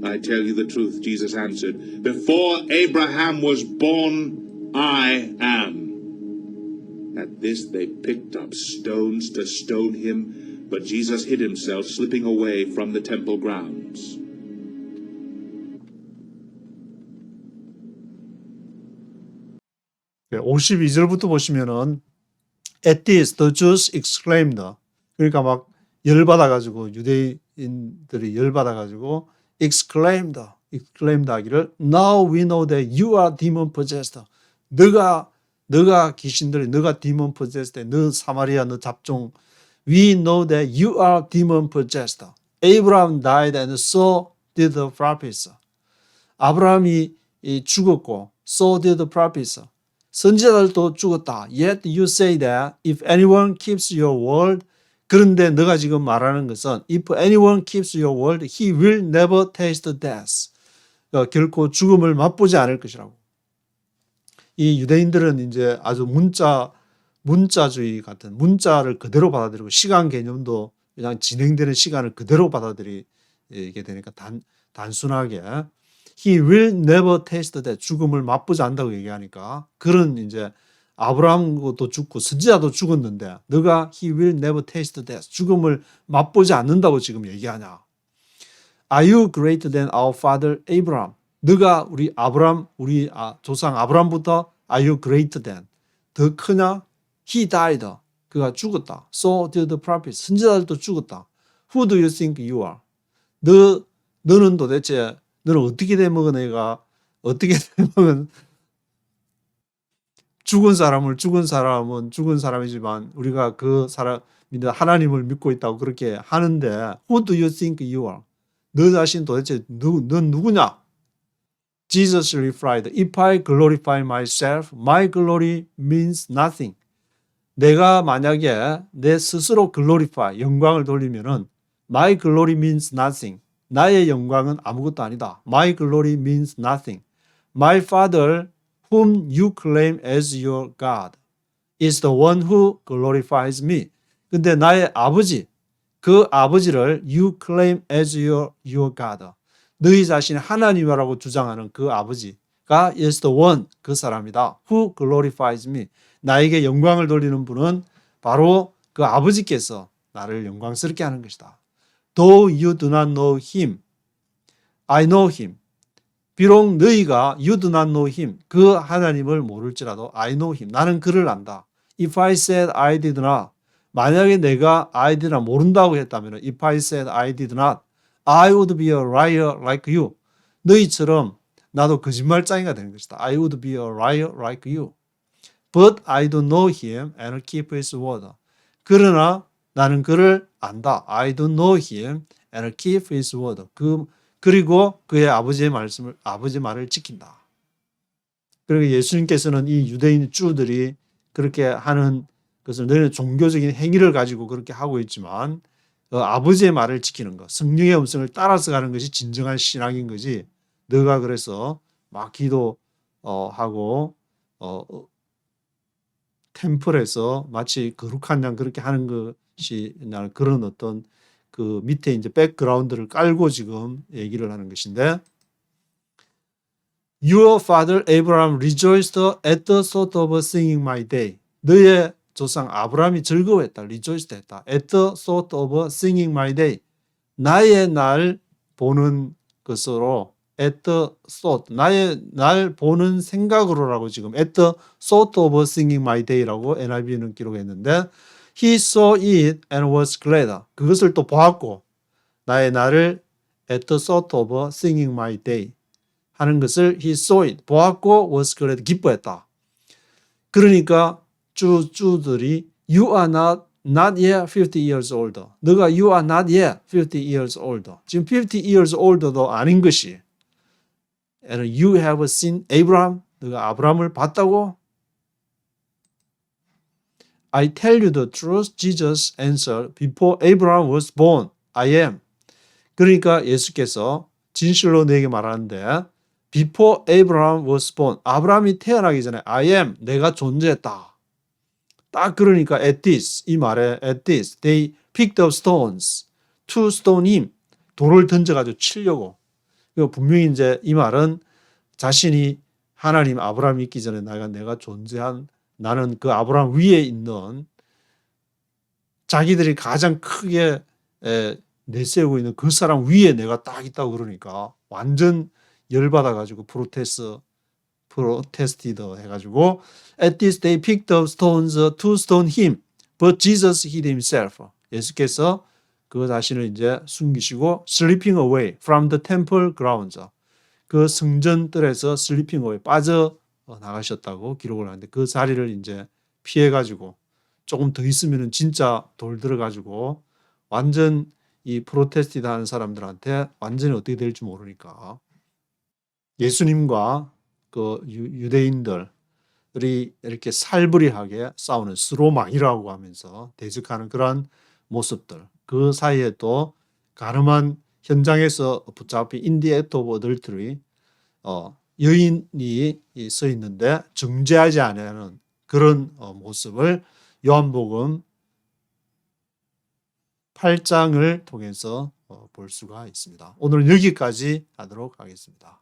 I tell you the truth, Jesus answered. Before Abraham was born, I am. At this they picked up stones to stone him, but Jesus hid himself, slipping away from the temple grounds. 네, 52절부터 보시면은 At this the Jews exclaimed. 그러니까 막 열받아가지고 유대인들이 열받아가지고 exclaimed 하기를 Now we know that you are demon possessed. 너가 귀신들이 너가 demon possessed. 너 사마리아 너 잡종. We know that you are demon possessed. Abraham died and so did the prophets. 아브라함이 죽었고 so did the prophets. 선지자들도 죽었다. Yet you say that if anyone keeps your word, 그런데 너가 지금 말하는 것은 if anyone keeps your word, he will never taste death. 결코 죽음을 맛보지 않을 것이라고. 이 유대인들은 이제 아주 문자주의 같은 문자를 그대로 받아들이고 시간 개념도 그냥 진행되는 시간을 그대로 받아들이게 되니까 단순하게 He will never taste death. 죽음을 맛보지 않는다고 얘기하니까 그런 이제 아브라함도 죽고 선지자도 죽었는데 너가 he will never taste death, 죽음을 맛보지 않는다고 지금 얘기하냐? Are you greater than our father Abraham? 너가 우리 아브람, 우리 조상 아브람보다 are you greater than? 더 크냐? He died. 그가 죽었다. So did the prophets. 선지자들도 죽었다. Who do you think you are? 너는 도대체 너는 어떻게 되먹은 애가 어떻게 되먹은 죽은 사람은 죽은 사람이지만 우리가 그 사람 하나님을 믿고 있다고 그렇게 하는데 Who do you think you are? 너 자신 도대체 넌 누구냐? Jesus replied, If I glorify myself, my glory means nothing. 내가 만약에 내 스스로 glorify, 영광을 돌리면은 my glory means nothing. 나의 영광은 아무것도 아니다. My glory means nothing. My Father, whom you claim as your God, is the one who glorifies me. 근데 나의 아버지, 그 아버지를 you claim as your God. 너희 자신이 하나님이라고 주장하는 그 아버지가 is the one, 그 사람이다. Who glorifies me. 나에게 영광을 돌리는 분은 바로 그 아버지께서 나를 영광스럽게 하는 것이다. Though you do not know him, I know him. 비록 너희가 you do not know him, 그 하나님을 모를지라도 I know him. 나는 그를 안다. If I said I did not, 만약에 내가 I did not 모른다고 했다면 if I said I did not, I would be a liar like you. 너희처럼 나도 거짓말쟁이가 되는 것이다. I would be a liar like you. But I do know him and keep his word. 그러나 나는 그를 안다. I do know him and keep his word. 그리고 그의 아버지 말을 지킨다. 그리고 예수님께서는 이 유대인 주들이 그렇게 하는 것을 너희는 종교적인 행위를 가지고 그렇게 하고 있지만 아버지의 말을 지키는 것, 성령의 음성을 따라서 가는 것이 진정한 신앙인 거지. 너가 그래서 막 기도하고 템플에서 마치 거룩한 양 그렇게 하는 것이 나는 그런 어떤 그 밑에 이제 백그라운드를 깔고 지금 얘기를 하는 것인데 Your father Abraham rejoiced at the thought of seeing my day. 너의 조상 아브라함이 즐거워했다. rejoiced 했다. At the thought of seeing my day. 나의 날 보는 것으로 at the thought. 나의 날 보는 생각으로라고 지금 at the thought of seeing my day라고 NIV는 기록했는데 He saw it and was glad. 그것을 또 보았고 나의 날을 at the thought of seeing my day 하는 것을 he saw it 보았고 was glad 기뻐했다. 그러니까 주들이 you are not yet 50 years older. 너가 you are not yet 50 years older. 지금 50 years older도 아닌 것이 and you have seen Abraham. 너가 아브라함을 봤다고? I tell you the truth, Jesus answered, before Abraham was born, I am. 그러니까 예수께서 진실로 너에게 말하는데 before Abraham was born, 아브라함이 태어나기 전에 I am, 내가 존재했다. 딱 그러니까 at this, 이 말에 at this, they picked up stones to stone him. 돌을 던져가지고 치려고. 분명히 이제 이 말은 자신이 하나님 아브라함이 있기 전에 내가 존재한 나는 그 아브라함 위에 있는 자기들이 가장 크게 내세우고 있는 그 사람 위에 내가 딱 있다고 그러니까 완전 열받아가지고 protested 해가지고 at this they picked up stones to stone him, but Jesus hid himself. 예수께서 그 자신을 이제 숨기시고 sleeping away from the temple grounds. 그 성전뜰에서 sleeping away 빠져 나가셨다고 기록을 하는데 그 자리를 이제 피해가지고 조금 더 있으면은 진짜 돌 들어가지고 완전 이 프로테스티드 하는 사람들한테 완전히 어떻게 될지 모르니까 예수님과 그 유대인들이 이렇게 살벌하게 싸우는 스로마이라고 하면서 대적하는 그러한 모습들 그 사이에 또 가늠한 현장에서 붙잡힌 in the act of adultery 여인이 서 있는데 정죄하지 않는 그런 모습을 요한복음 8장을 통해서 볼 수가 있습니다. 오늘은 여기까지 하도록 하겠습니다.